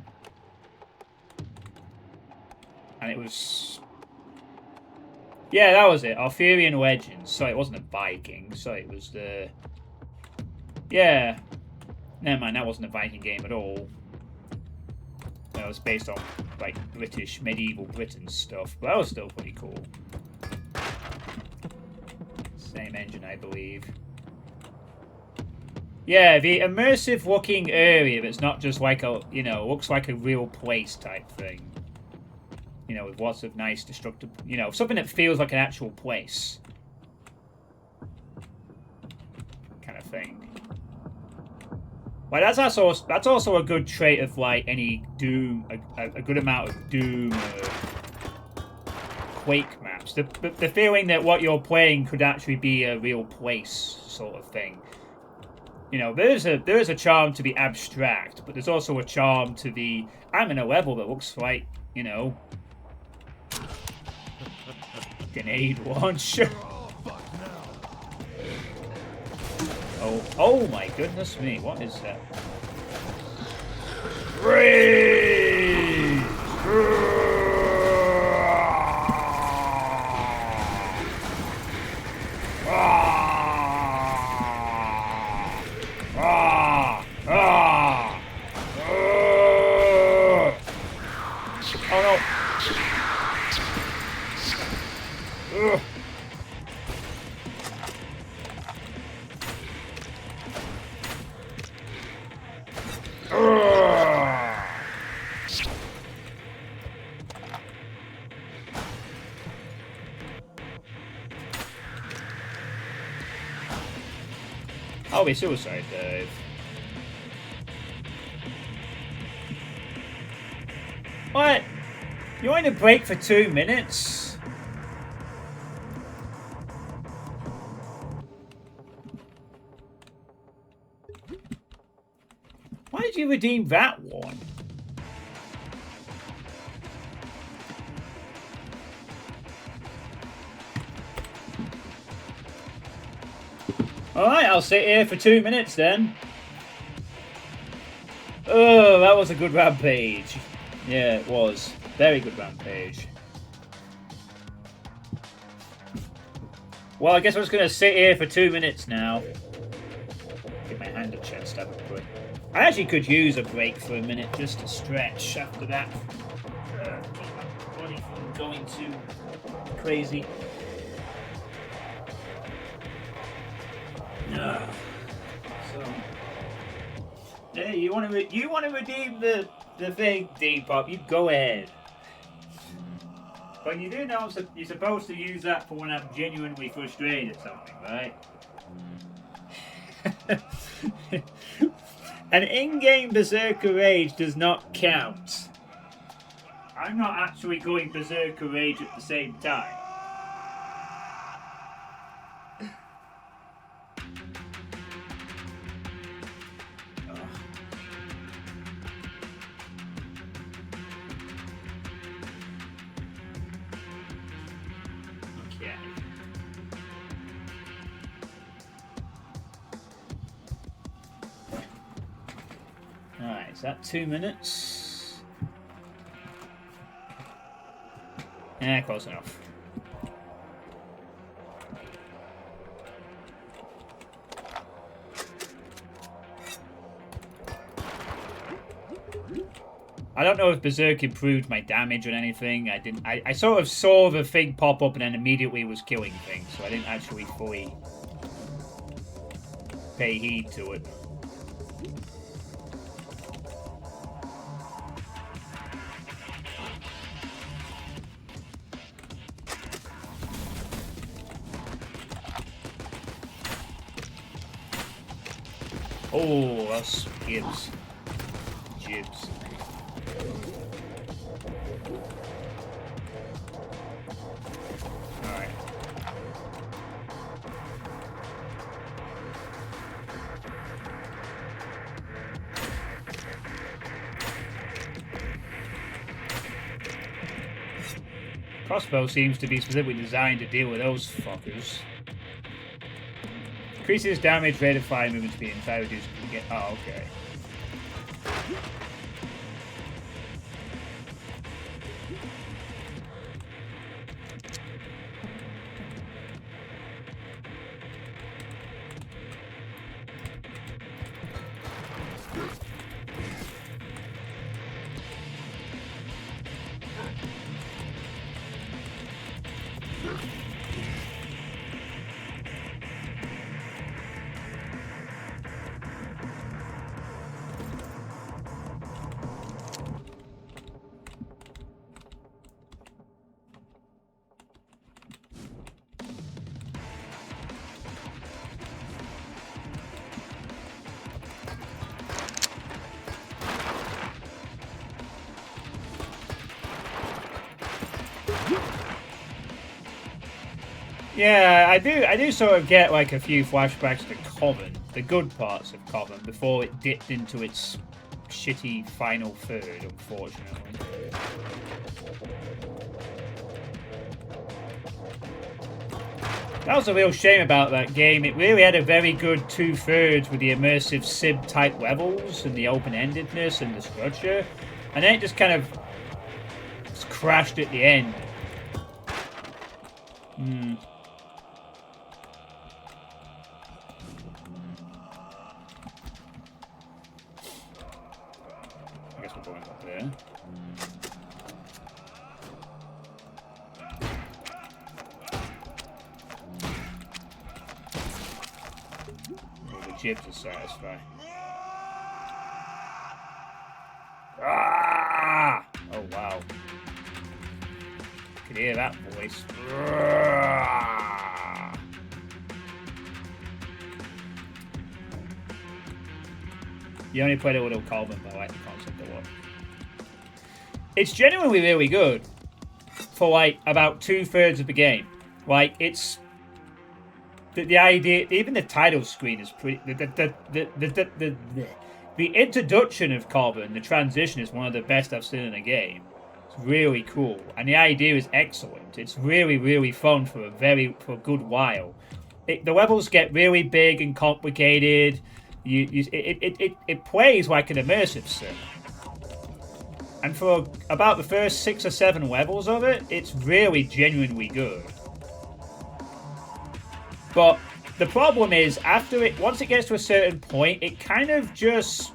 And it was... Yeah, that was it. Arthurian Legends. Sorry, it wasn't a Viking. Sorry, it was the... Yeah. Never mind, that wasn't a Viking game at all. That was based on, like, British, medieval Britain stuff. But that was still pretty cool. Same engine, I believe. Yeah, the immersive looking area that's not just like a, you know, looks like a real place type thing. You know, with lots of nice destructive, you know, something that feels like an actual place. Kind of thing. Like, that's also a good trait of, like, any Doom, a good amount of Doom Quake maps. The feeling that what you're playing could actually be a real place sort of thing. You know, there is a charm to the abstract, but there's also a charm to the, I'm in a level that looks like, you know, grenade launcher. Oh my goodness me, what is that? Rage! Oh no! Oh, we suicide dive. What? You want to break for 2 minutes? Why did you redeem that one? Alright, I'll sit here for 2 minutes then. Oh, that was a good rampage. Yeah, it was. Very good rampage. Well, I guess I'm just going to sit here for 2 minutes now. Give my hand a chance to have a break. I actually could use a break for a minute just to stretch after that. Keep my body from going too crazy. So, hey, you want to redeem the thing, Depop? You go ahead. But you do know you're supposed to use that for when I'm genuinely frustrated at something, right? An in-game Berserker Rage does not count. I'm not actually going Berserker Rage at the same time. Alright, is that 2 minutes? Yeah, close enough. I don't know if Berserk improved my damage or anything. I sort of saw the thing pop up and then immediately was killing things, so I didn't actually fully pay heed to it. Oh, that's jibs. Jibs. Alright. Crossbow seems to be specifically designed to deal with those fuckers. Increases damage, rate of fire, movement speed, and fire reduces. Oh, okay. Yeah, I do sort of get like a few flashbacks to Coven, the good parts of Coven, before it dipped into its shitty final third, unfortunately. That was a real shame about that game. It really had a very good 2/3 with the immersive sim-type levels and the open-endedness and the structure. And then it just kind of just crashed at the end. I guess we're going up there. All the jibs are satisfying. Ah! Oh, wow. I could hear that voice. Ah! You only played it with a Calvin, but I like the concept a lot. It's genuinely really good for like about 2/3 of the game. Like it's the idea, even the title screen is pretty. The introduction of Carbon, the transition is one of the best I've seen in a game. It's really cool, and the idea is excellent. It's really, really fun for a good while. The levels get really big and complicated. It plays like an immersive sim, and for about the first 6 or 7 levels of it, it's really genuinely good. But the problem is, once it gets to a certain point, it kind of just...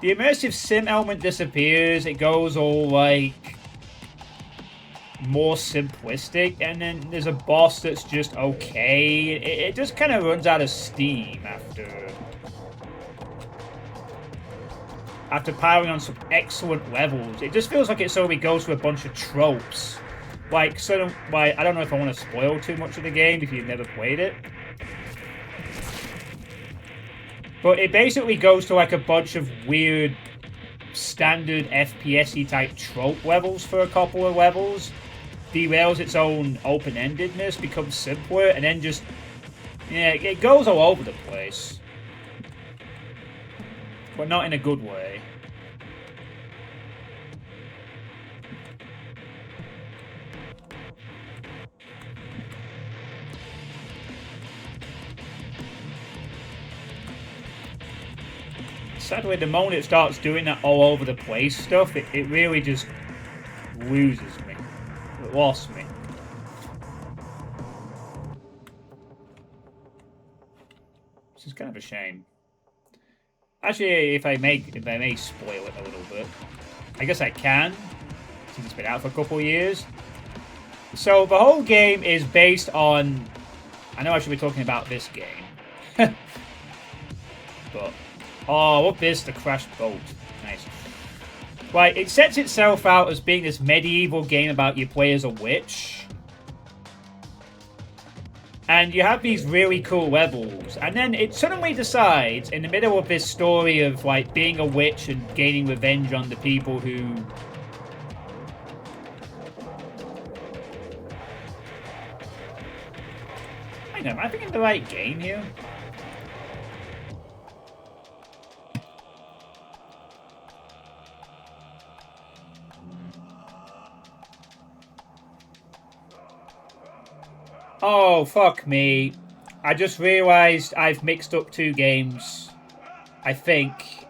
The immersive sim element disappears, it goes all, like, more simplistic, and then there's a boss that's just okay. It just kind of runs out of steam after piling on some excellent levels. It just feels like it only goes through a bunch of tropes. Like, I don't know if I want to spoil too much of the game if you've never played it. But it basically goes to like a bunch of weird standard FPS-y type trope levels for a couple of levels. Derails its own open-endedness, becomes simpler, and then just... Yeah, it goes all over the place. But not in a good way. Sadly, the moment it starts doing that all over the place stuff, it really just loses me. It lost me. This is kind of a shame. Actually, if I may spoil it a little bit. I guess I can, since it's been out for a couple of years. So, the whole game is based on... I know I should be talking about this game. But... Oh, look this, the crashed boat. Nice. Right, it sets itself out as being this medieval game about you play as a witch. And you have these really cool levels. And then it suddenly decides, in the middle of this story of, like, being a witch and gaining revenge on the people who... Hang on, am I thinking the right game here? Oh, fuck me. I just realised I've mixed up 2 games. I think.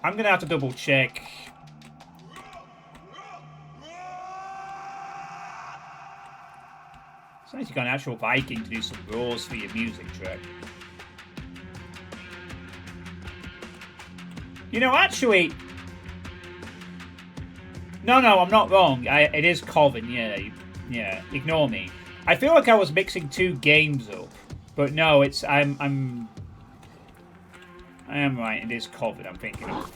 I'm going to have to double check. It's nice you got an actual Viking to do some roars for your music track. You know, actually... No, I'm not wrong. It is Coven, yeah. Yeah, ignore me. I feel like I was mixing 2 games up, but no, I am right. It is Coven I'm thinking of.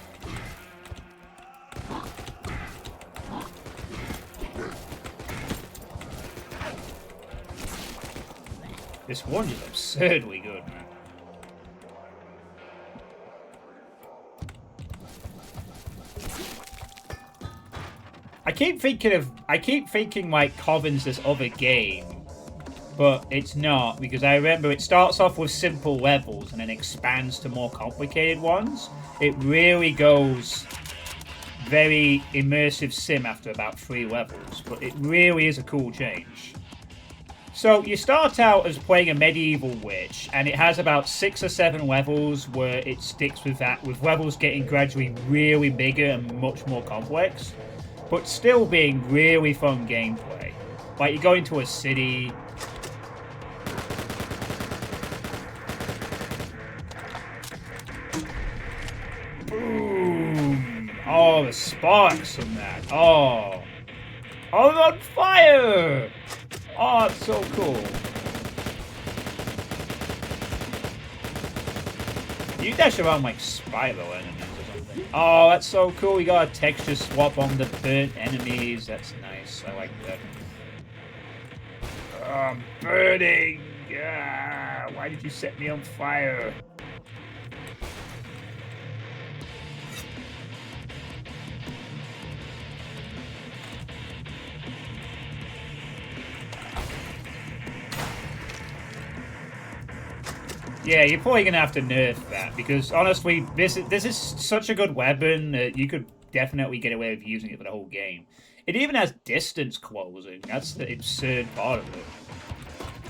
This one is absurdly good, man. I keep thinking like Coven's this other game, but it's not, because I remember it starts off with simple levels and then expands to more complicated ones. It really goes very immersive sim after about 3 levels, but it really is a cool change. So you start out as playing a medieval witch, and it has about 6 or 7 levels where it sticks with that, with levels getting gradually really bigger and much more complex, but still being really fun gameplay. Like, you go into a city. Boom! Oh, the sparks from that. Oh, I'm on fire! Oh, it's so cool. You dash around like spiral enemies or something. Oh, that's so cool. You got a texture swap on the burnt enemies. That's nice. I like that. Oh, I'm burning. Ah, why did you set me on fire? Yeah, you're probably gonna have to nerf that, because honestly, this is such a good weapon that you could definitely get away with using it for the whole game. It even has distance closing. That's the absurd part of it.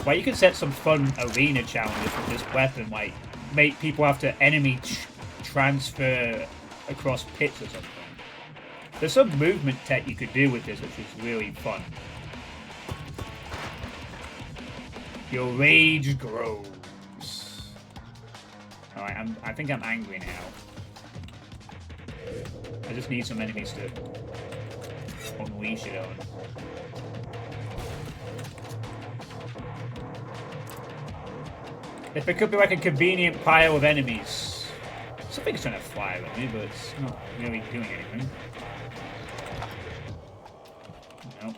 Like, you could set some fun arena challenges with this weapon, like make people have to enemy transfer across pits or something. There's some movement tech you could do with this, which is really fun. Your rage grows. Alright, I think I'm angry now. I just need some enemies to unleash it on. If it could be like a convenient pile of enemies. Something's trying to fly at me, but it's not really doing anything. Nope.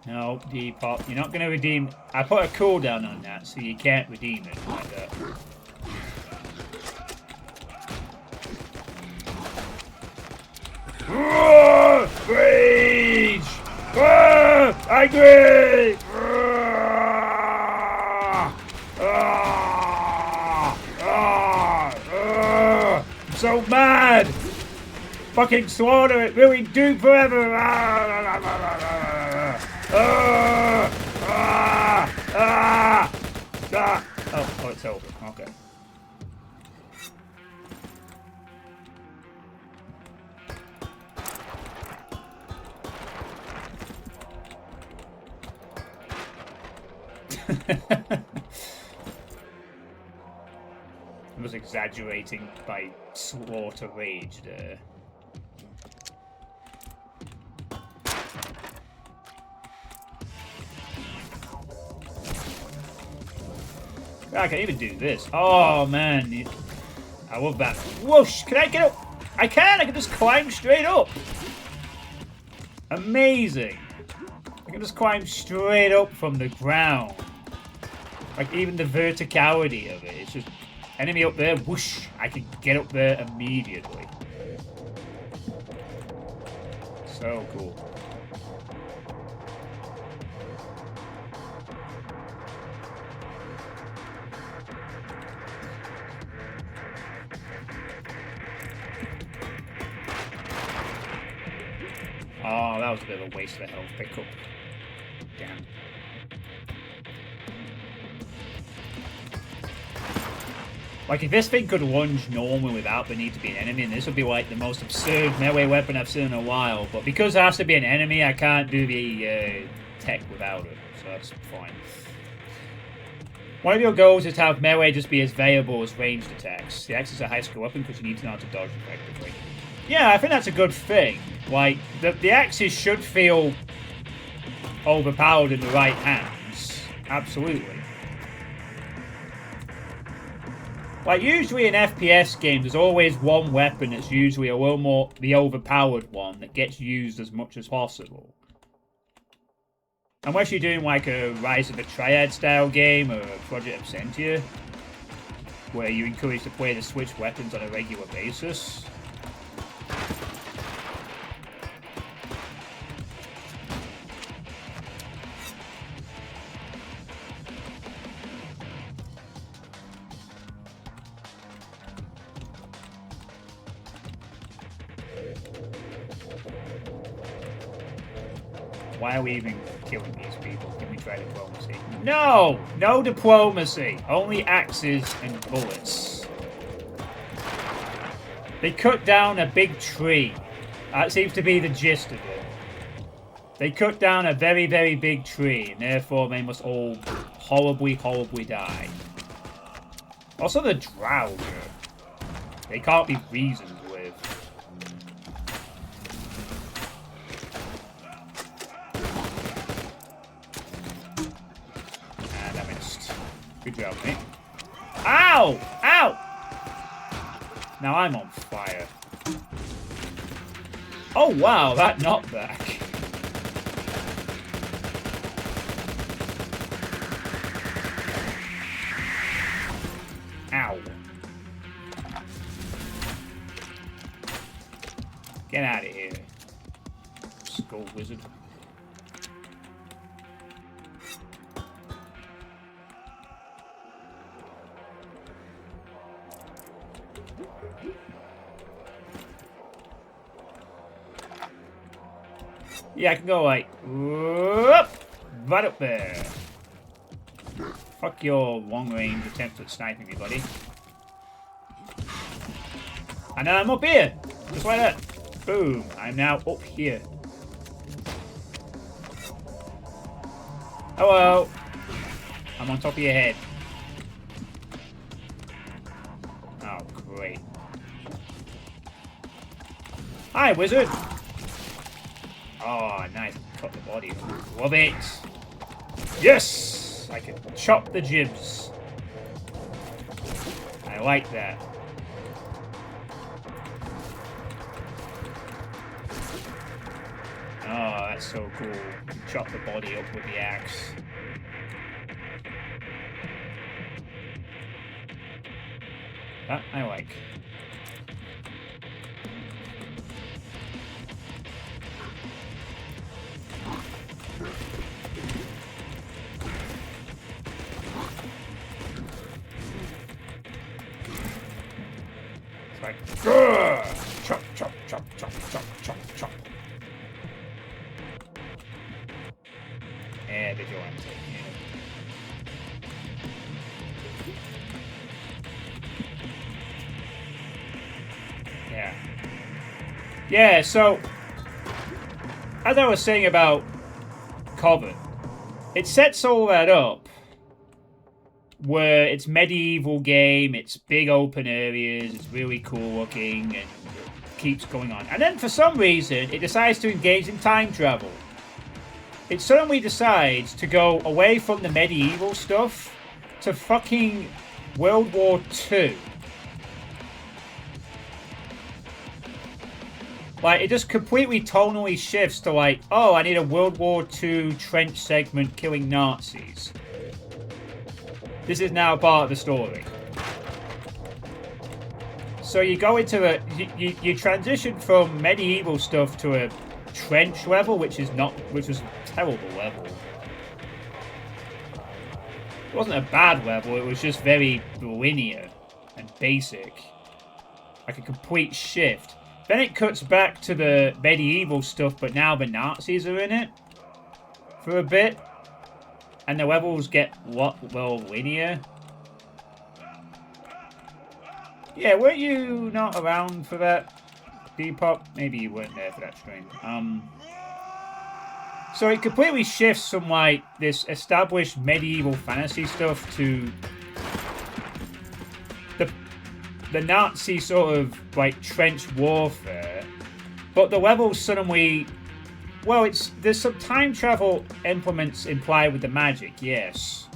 No, Depop. You're not going to redeem... I put a cooldown on that, so you can't redeem it like that. Rage! Angry! I'm so mad! Fucking slaughter it! Really do forever! Oh, it's over. Okay. I was exaggerating by slaughter rage there. I can even do this. Oh, man. I love that. Whoosh! Can I get up? I can just climb straight up. Amazing. I can just climb straight up from the ground. Like, even the verticality of it. It's just enemy up there. Whoosh! I can get up there immediately. So cool. Oh, that was a bit of a waste of a health pickup. Damn. Like, if this thing could lunge normally without the need to be an enemy, and this would be like the most absurd melee weapon I've seen in a while, but because it has to be an enemy, I can't do the tech without it, so that's fine. One of your goals is to have melee just be as variable as ranged attacks. The axe is a high skill weapon because you need to know how to dodge effectively. Yeah, I think that's a good thing. Like, the axes should feel overpowered in the right hands. Absolutely. Like, usually in FPS games, there's always one weapon that's usually a little more the overpowered one that gets used as much as possible. Unless you're doing like a Rise of the Triad style game or a Project Absentia. where you're encouraged to play to switch weapons on a regular basis. Why are we even killing these people? Can we try diplomacy? No! No diplomacy! Only axes and bullets. They cut down a big tree. That seems to be the gist of it. They cut down a very, very big tree, and therefore they must all horribly, horribly die. Also the drow. They can't be reasoned with. And I missed. Good job, mate. Ow! Ow! Now I'm on fire. Oh wow, that knockback. Ow. Get out of here. Skull wizard. Yeah, I can go like whoop, right up there. Fuck your long-range attempt at sniping me, buddy. And now I'm up here, just like that. Boom! I'm now up here. Hello. I'm on top of your head. Oh, great. Hi, wizard. Oh, nice. Cut the body. Love it. Yes! I can chop the jibs. I like that. Oh, that's so cool. Chop the body up with the axe. That I like. Like, chop, chop, chop, chop, chop, chop, chop. And vigilante. Yeah. Yeah, so as I was saying about Coven, it sets all that up where it's medieval game, it's big open areas, it's really cool looking, and it keeps going on. And then for some reason, it decides to engage in time travel. It suddenly decides to go away from the medieval stuff to fucking World War II. Like, it just completely tonally shifts to like, oh, I need a World War II trench segment killing Nazis. This is now part of the story. So you go into a... You transition from medieval stuff to a trench level, which was a terrible level. It wasn't a bad level, it was just very linear and basic. Like a complete shift. Then it cuts back to the medieval stuff, but now the Nazis are in it for a bit. And the levels get, well, linear. Yeah, weren't you not around for that, Depop? Maybe you weren't there for that stream. So it completely shifts from, like, this established medieval fantasy stuff to the Nazi sort of, like, trench warfare. But the levels suddenly... Well, there's some time travel implements implied with the magic, yes.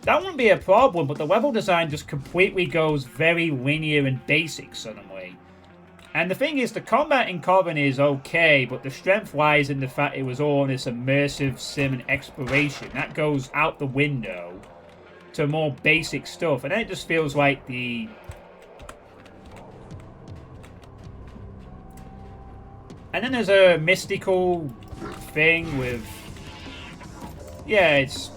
That wouldn't be a problem, but the level design just completely goes very linear and basic suddenly. And the thing is, the combat in Coven is okay, but the strength lies in the fact it was all this immersive sim and exploration. That goes out the window to more basic stuff, and then it just feels like the... And then there's a mystical thing with... Yeah, it's...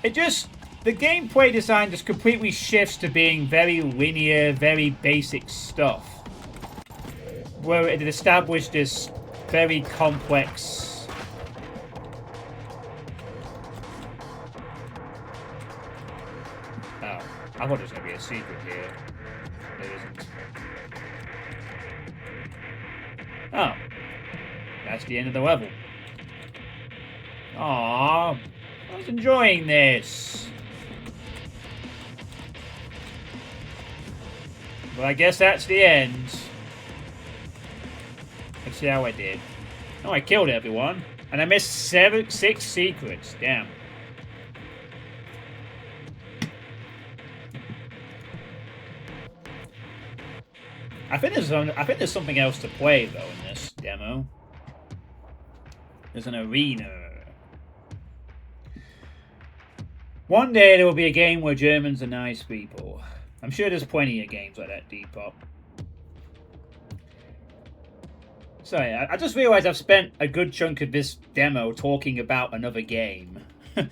It just... The gameplay design just completely shifts to being very linear, very basic stuff. Where it established this very complex... Oh, I thought there was going to be a secret here. There isn't. Oh. That's the end of the level. Aww. I was enjoying this. But I guess that's the end. Let's see how I did. Oh, I killed everyone. And I missed 6 secrets. Damn. I think there's something else to play though in this demo. There's an arena. One day there will be a game where Germans are nice people. I'm sure there's plenty of games like that, Depop. Sorry, I just realised I've spent a good chunk of this demo talking about another game. The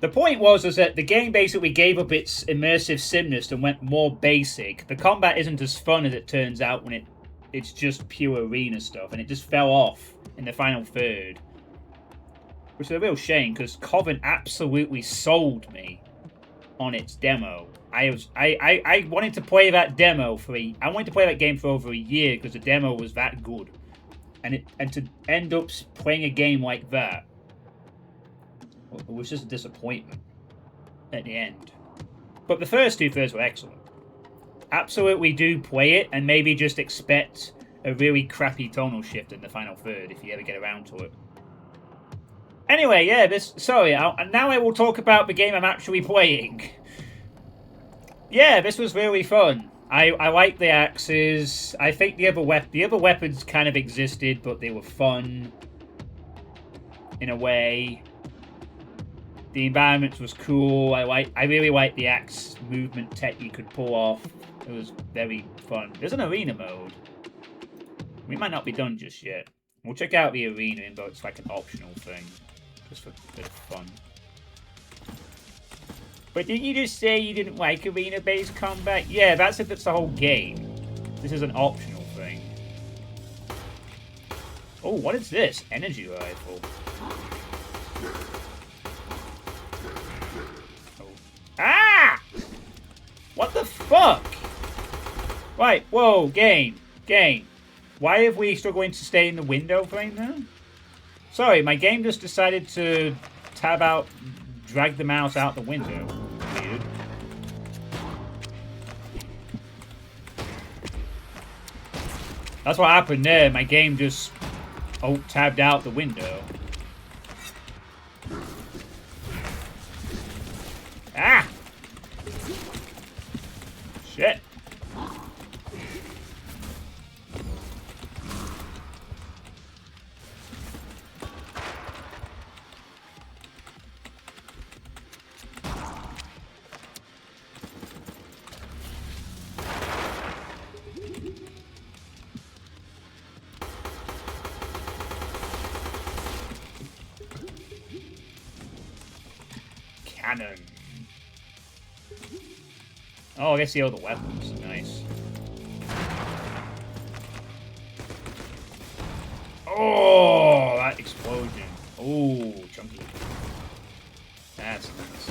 point was that the game basically gave up its immersive simness and went more basic. The combat isn't as fun as it turns out when it's just pure arena stuff, and it just fell off in the final third. Which is a real shame, because Coven absolutely sold me on its demo. I wanted to play that demo I wanted to play that game for over a year because the demo was that good. And to end up playing a game like that, it was just a disappointment at the end. But the first two thirds were excellent. Absolutely do play it, and maybe just expect a really crappy tonal shift in the final third if you ever get around to it. Anyway, yeah, now I will talk about the game I'm actually playing. Yeah, this was really fun. I like the axes. I think the other weapons kind of existed, but they were fun in a way. The environment was cool. I really liked the axe movement tech you could pull off. It was very fun. There's an arena mode. We might not be done just yet. We'll check out the arena, though it's like an optional thing. Just for a bit of fun. But didn't you just say you didn't like arena-based combat? Yeah, that's if it's the whole game. This is an optional thing. Oh, what is this? Energy rifle. Oh. Ah! What the fuck? Right, whoa, game. Why have we still going to stay in the window frame now? Sorry, my game just decided to drag the mouse out the window. Weird. That's what happened there. My game just tabbed out the window. Ah! Shit. Cannon. Oh, I can see all the weapons. Nice. Oh, that explosion. Oh, chunky. That's nice.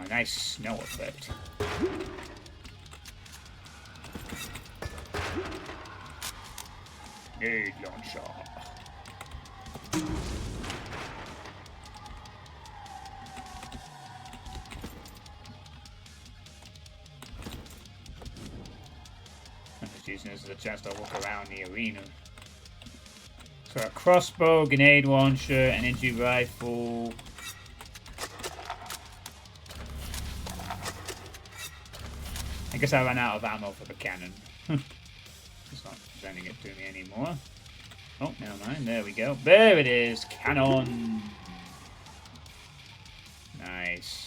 Nice snow effect. Grenade launcher. I'm just using this as a chance to walk around the arena. So a crossbow, grenade launcher, energy rifle. I guess I ran out of ammo for the cannon. It's not sending it to me anymore. Oh, never mind. There we go. There it is. Cannon. Nice.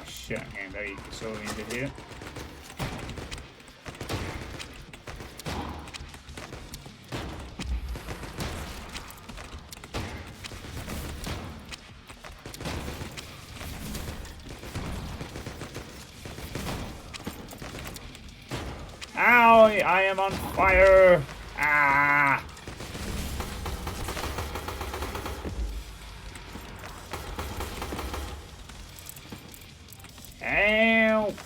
Shit, I'm getting very disoriented here. Ow! I am on fire! Ah! Help!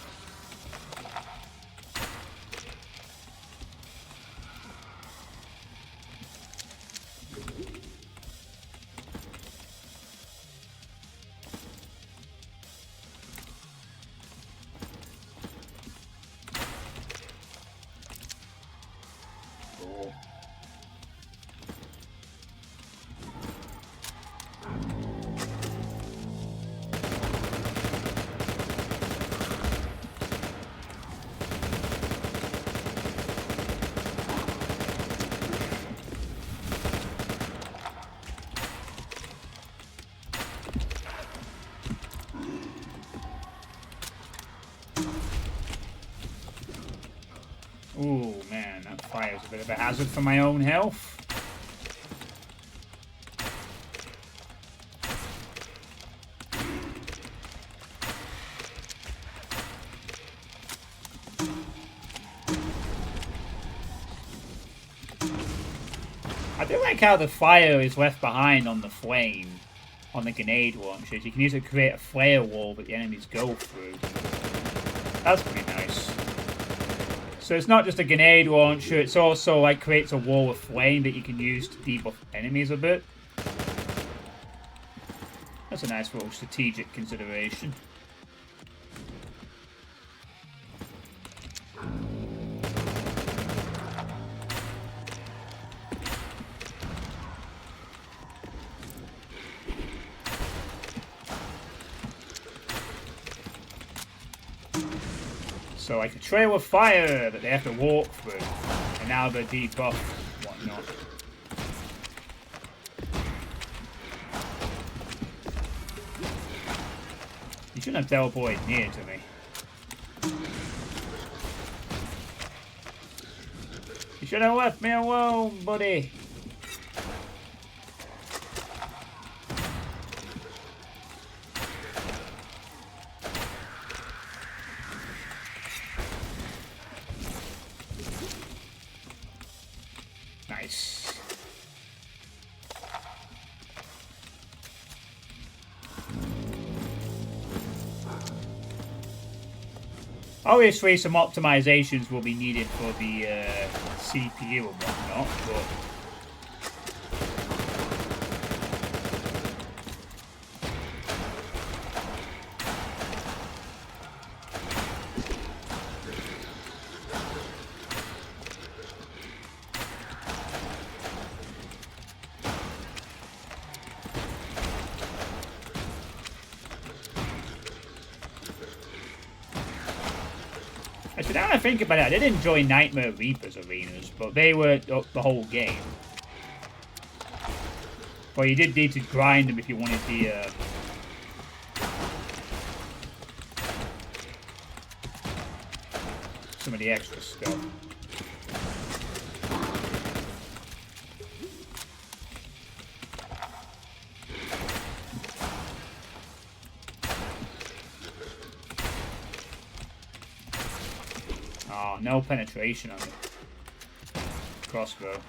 Cool. Ooh, man, that fire is a bit of a hazard for my own health. I do like how the fire is left behind on the flame, on the grenade launchers. You can use it to create a flare wall that the enemies go through. That's pretty nice. So it's not just a grenade launcher, it's also like creates a wall of flame that you can use to debuff enemies a bit. That's a nice little strategic consideration. So like a trail of fire that they have to walk through, and now they're debuffed, whatnot. You shouldn't have teleported near to me. You should have left me alone, buddy. Nice. Obviously, some optimizations will be needed for the CPU and whatnot, but actually, now I think about it, I did enjoy Nightmare Reaper's arenas, but they were the whole game. Well, you did need to grind them if you wanted the some of the extra stuff. Oh, no penetration on the crossbow.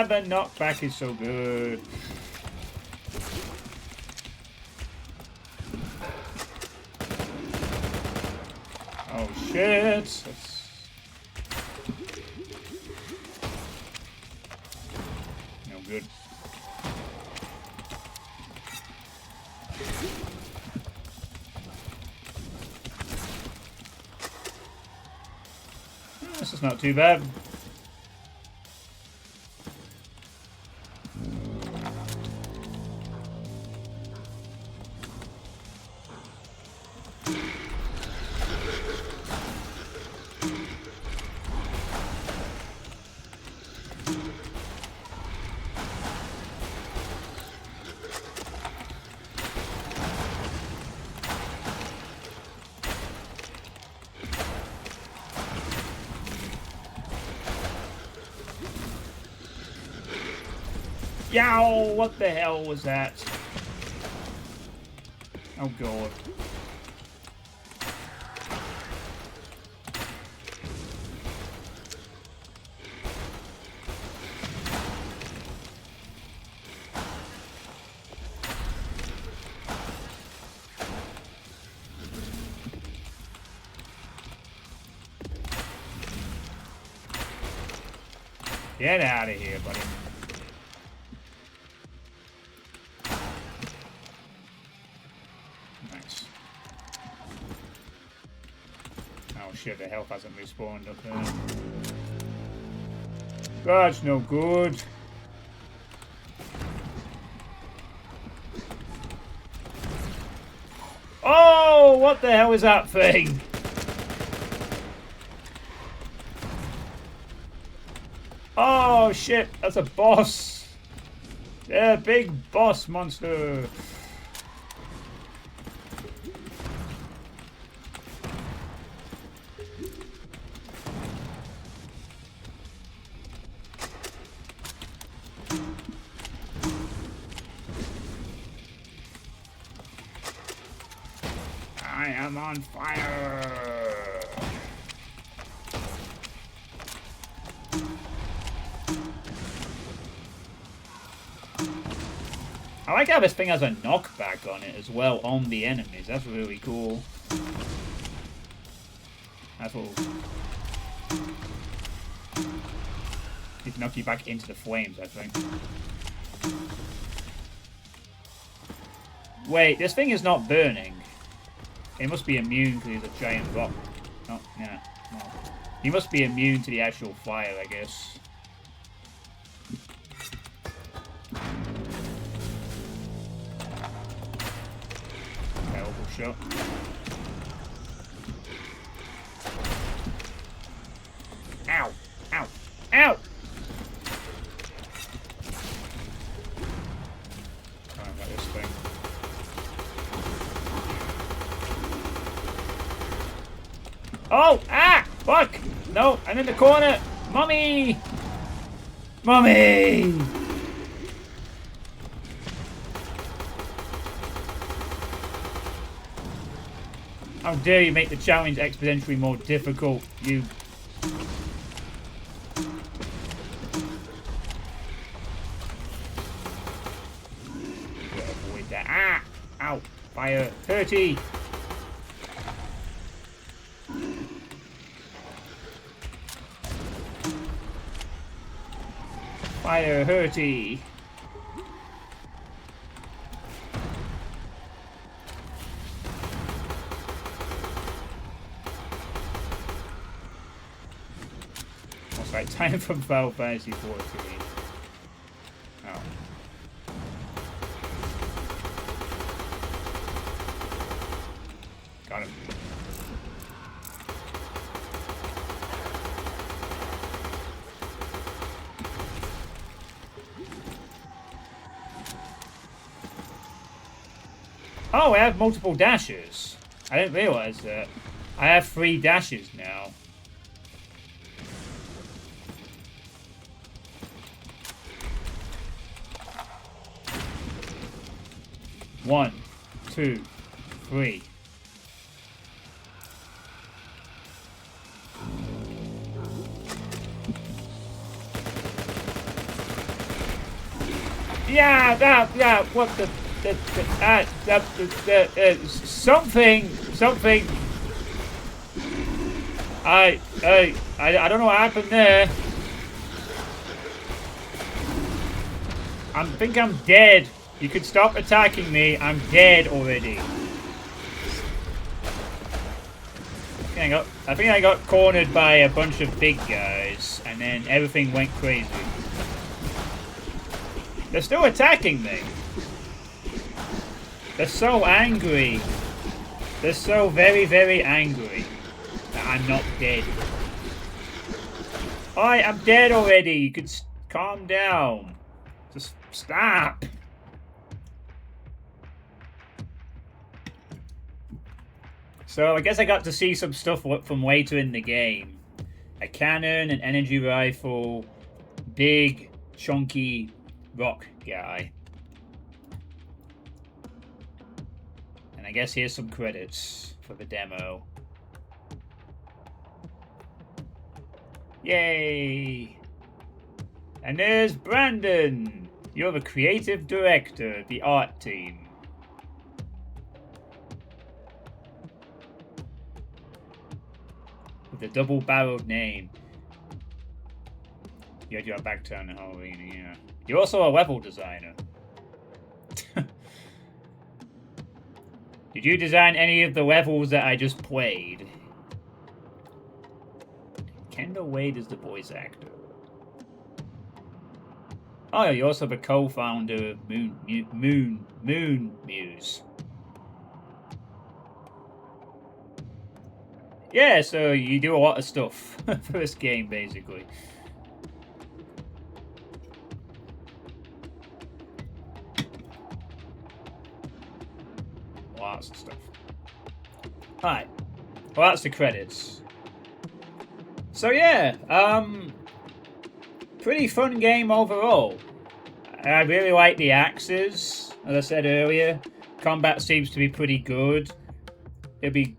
The knockback is so good. Oh shit. That's... no good. This is not too bad. Yow! What the hell was that? Oh god. Get out of here, buddy. Shit, the health hasn't respawned up there. That's no good. Oh, what the hell is that thing? Oh shit, that's a boss. Yeah, big boss monster. I am on fire! I like how this thing has a knockback on it as well, on the enemies. That's really cool. That's what it can knock you back into the flames, I think. Wait, this thing is not burning. He must be immune because he's a giant rock. Oh, yeah. No. He must be immune to the actual fire, I guess. Terrible shot. Ow! Ow! Ow! Sorry about this thing. Oh! Ah! Fuck! No, I'm in the corner! Mummy! Mummy! How dare you make the challenge exponentially more difficult, you... Avoid that. Ah! Ow! Fire! Hurt! hurty. Fire hurty. That's right, time from Final Fantasy 14. Oh. Got him. Oh, I have multiple dashes. I didn't realize that. I have 3 dashes now. One, 2, 3. Yeah, what something. I don't know what happened there. I think I'm dead. You could stop attacking me. I'm dead already. I think I got cornered by a bunch of big guys, and then everything went crazy. They're still attacking me. They're so angry. They're so very, very angry that I'm not dead. I'm dead already. You could calm down. Just stop. So I guess I got to see some stuff from later in the game. A cannon, an energy rifle, big, chunky rock guy. And I guess here's some credits for the demo. Yay! And there's Brandon! You're the creative director of the art team. With a double-barreled name. You had your back turned in Halloween, yeah. You're also a level designer. Did you design any of the levels that I just played? Kendall Wade is the voice actor. Oh, you're also the co-founder of Moon Muse. Yeah, so you do a lot of stuff for this game, basically. Lots of stuff. Alright. Well, that's the credits. So yeah, pretty fun game overall. I really like the axes, as I said earlier. Combat seems to be pretty good. It'd be...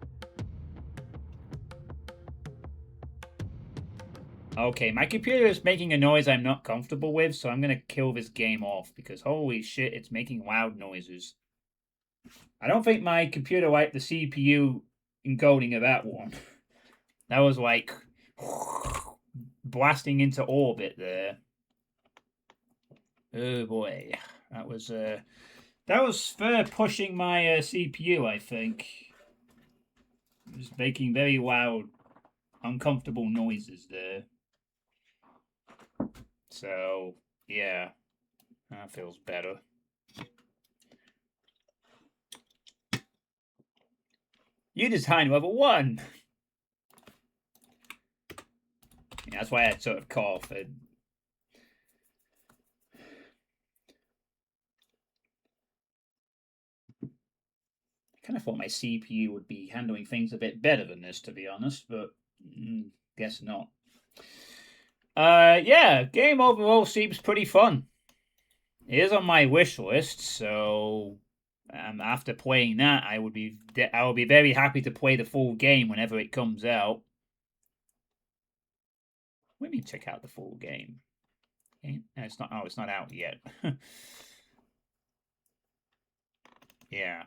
Okay, my computer is making a noise I'm not comfortable with, so I'm gonna kill this game off, because holy shit, it's making loud noises. I don't think my computer liked the CPU encoding of that one. That was like... blasting into orbit there. Oh boy, that was for pushing my CPU. I think it was making very loud, uncomfortable noises there. So yeah, that feels better. You designed level 1. Yeah, that's why I sort of cough. I kind of thought my CPU would be handling things a bit better than this, to be honest, but guess not. Yeah, game overall seems pretty fun. It is on my wish list, so after playing that, I would be very happy to play the full game whenever it comes out. Let me check out the full game. Okay. It's not. Oh, it's not out yet. Yeah.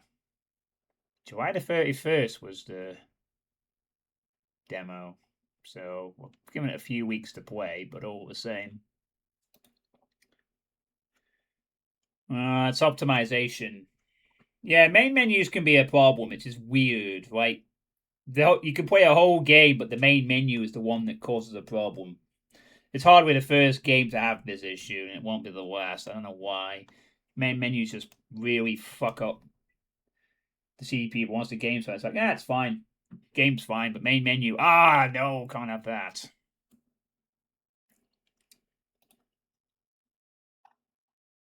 July the 31st was the demo. So we're giving it a few weeks to play, but all the same. It's optimization. Yeah, main menus can be a problem. It's just weird. Like, you can play a whole game, but the main menu is the one that causes a problem. It's hard with the first game to have this issue, and it won't be the last. I don't know why. Main menus just really fuck up the CPU. Once the game's fine, it's like, yeah, it's fine. Game's fine, but main menu, no, can't have that.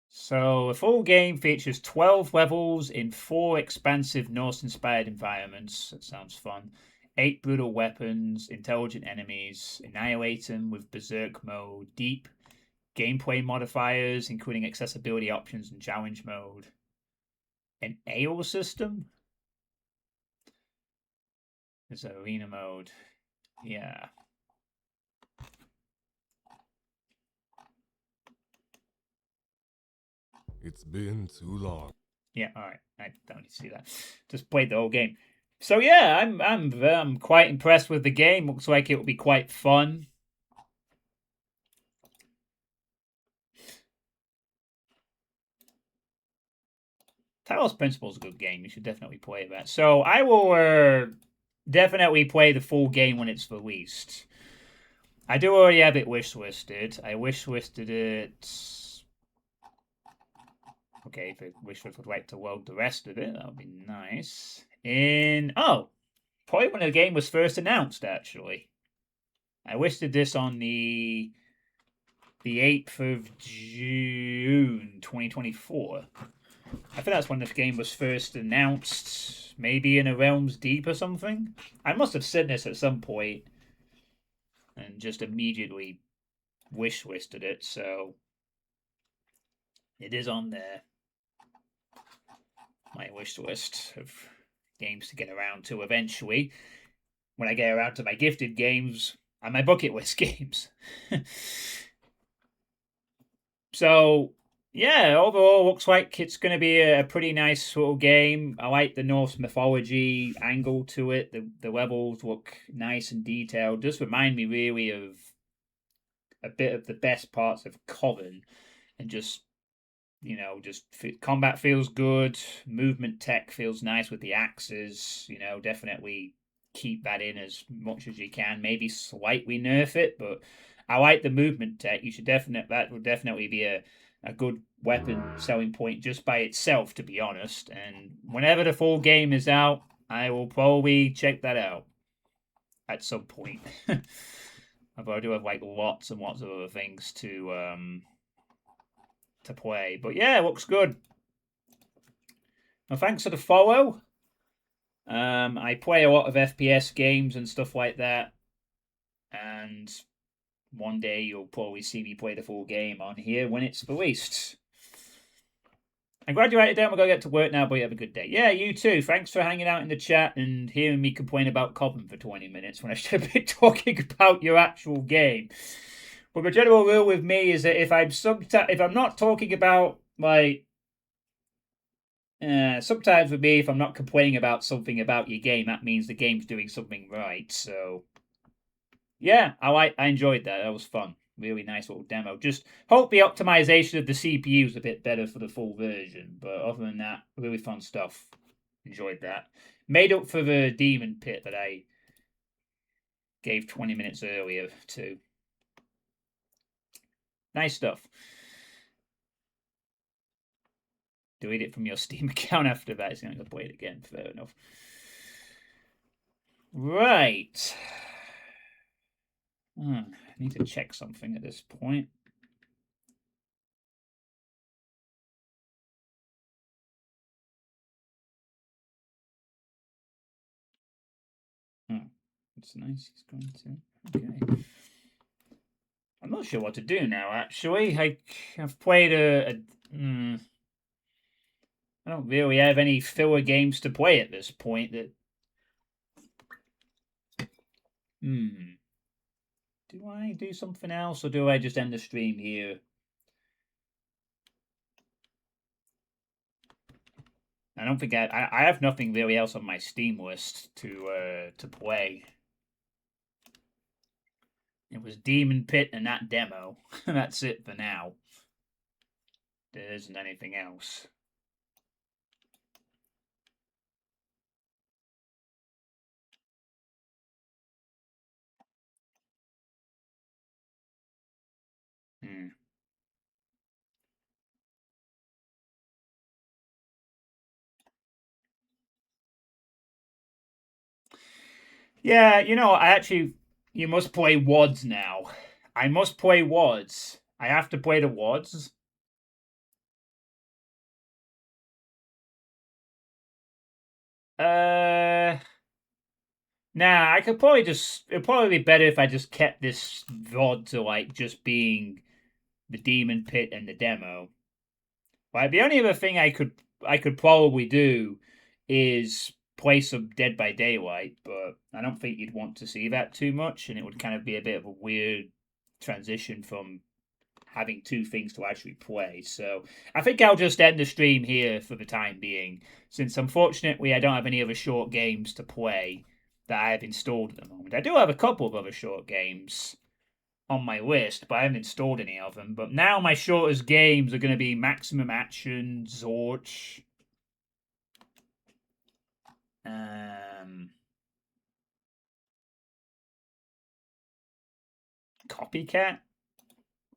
So, the full game features 12 levels in 4 expansive Norse-inspired environments. That sounds fun. 8 brutal weapons, intelligent enemies, annihilate them with Berserk mode, deep gameplay modifiers, including accessibility options and challenge mode. An AO system? There's arena mode. Yeah. It's been too long. Yeah, all right. I don't need to see that. Just played the whole game. So yeah, I'm quite impressed with the game. Looks like it will be quite fun. Talos Principle is a good game. You should definitely play that. So I will definitely play the full game when it's released. I do already have it wish listed. I wish listed it. Okay, if Wishford would like to load the rest of it, that would be nice. Probably when the game was first announced, actually. I listed this on the 8th of June 2024. I think that's when this game was first announced. Maybe in a Realms Deep or something. I must have said this at some point and just immediately wish listed it, so it is on there. My wish list of games to get around to eventually when I get around to my gifted games and my bucket list games. So, yeah, overall, looks like it's going to be a pretty nice sort of game. I like the Norse mythology angle to it. The levels look nice and detailed. Just remind me really of a bit of the best parts of Coven, and just combat feels good. Movement tech feels nice with the axes. Definitely keep that in as much as you can. Maybe slightly nerf it, but I like the movement tech. That would definitely be a good weapon selling point just by itself, to be honest. And whenever the full game is out, I will probably check that out at some point. Although I do have like lots and lots of other things to play. But yeah, it looks good. Well, thanks for the follow. I play a lot of FPS games and stuff like that, and one day you'll probably see me play the full game on here when it's released. I'm glad you're out today. I'm going to get to work now, but you have a good day. Yeah, you too. Thanks for hanging out in the chat and hearing me complain about Coven for 20 minutes when I should have been talking about your actual game. But the general rule with me is that if I'm not talking about, like, sometimes with me, if I'm not complaining about something about your game, that means the game's doing something right. So, yeah, I enjoyed that. That was fun. Really nice little demo. Just hope the optimization of the CPU is a bit better for the full version. But other than that, really fun stuff. Enjoyed that. Made up for the Demon Pit that I gave 20 minutes earlier too. Nice stuff. Delete it from your Steam account after that. It's going to play it again. Fair enough. Right. I need to check something at this point. It's nice. He's going to. Okay. I'm not sure what to do now, actually. I've played I don't really have any filler games to play at this point. Do I do something else, or do I just end the stream here? I don't think I have nothing really else on my Steam list to play. It was Demon Pit and that demo. That's it for now. There isn't anything else. Hmm. Yeah, you must play WODs now. I must play WODs. I have to play the WODs. Uh, nah, I could probably it'd probably be better if I just kept this VOD to like just being the Demon Pit and the demo. Like the only other thing I could probably do is play some Dead by Daylight, but I don't think you'd want to see that too much, and it would kind of be a bit of a weird transition from having two things to actually play. So I think I'll just end the stream here for the time being, since unfortunately I don't have any other short games to play that I have installed at the moment. I do have a couple of other short games on my list, but I haven't installed any of them. But now my shortest games are going to be Maximum Action, Zorch, Copycat,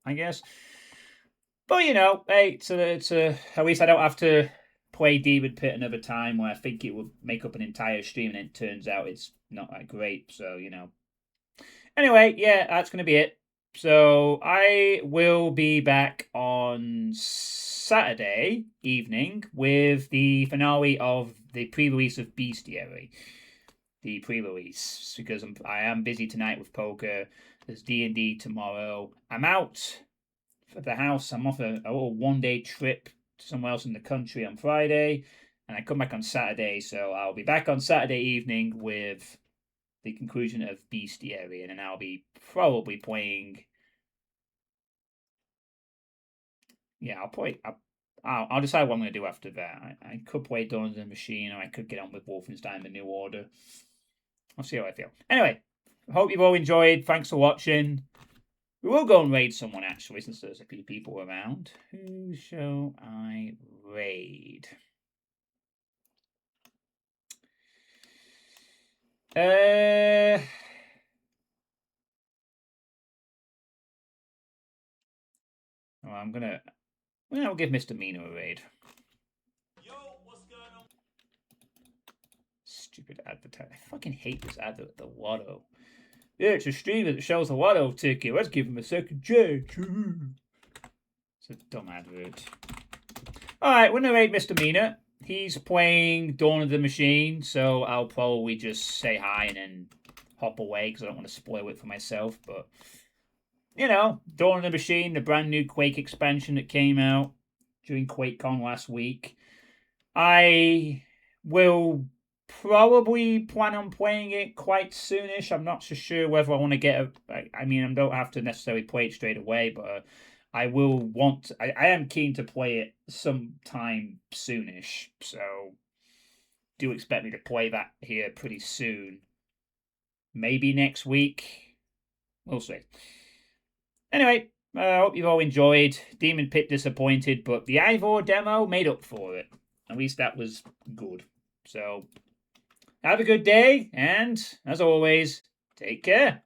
I guess. But hey, it's a at least I don't have to play Demon Pit another time where I think it would make up an entire stream and it turns out it's not that great. So Anyway, yeah, that's gonna be it. So I will be back on Saturday evening with the finale of the pre-release of Bestiary. The pre-release because I am busy tonight with poker. There's D&D tomorrow. I'm out of the house. I'm off a little one-day trip to somewhere else in the country on Friday, and I come back on Saturday. So I'll be back on Saturday evening with the conclusion of Bestiary, and then I'll be probably playing. Yeah, I'll play. I'll decide what I'm going to do after that. I could play Dawn of the Machine, or I could get on with Wolfenstein: The New Order. I'll see how I feel. Anyway, I hope you've all enjoyed. Thanks for watching. We will go and raid someone, actually, since there's a few people around. Who shall I raid? Well, I'll give Mr. Mina a raid. Yo, what's going on? Stupid advertising. I fucking hate this advert at the Lotto. Yeah, it's a streamer that sells a Lotto ticket. Let's give him a second chance. It's a dumb advert. Alright, we're gonna raid Mr. Mina. He's playing Dawn of the Machine, so I'll probably just say hi and then hop away because I don't want to spoil it for myself. But, Dawn of the Machine, the brand new Quake expansion that came out during QuakeCon last week. I will probably plan on playing it quite soonish. I'm not so sure whether I want to get I don't have to necessarily play it straight away, but I will want. I am keen to play it sometime soonish. So do expect me to play that here pretty soon. Maybe next week. We'll see. Anyway, I hope you've all enjoyed. Demon Pit disappointed, but the Ivor demo made up for it. At least that was good. So have a good day, and as always, take care.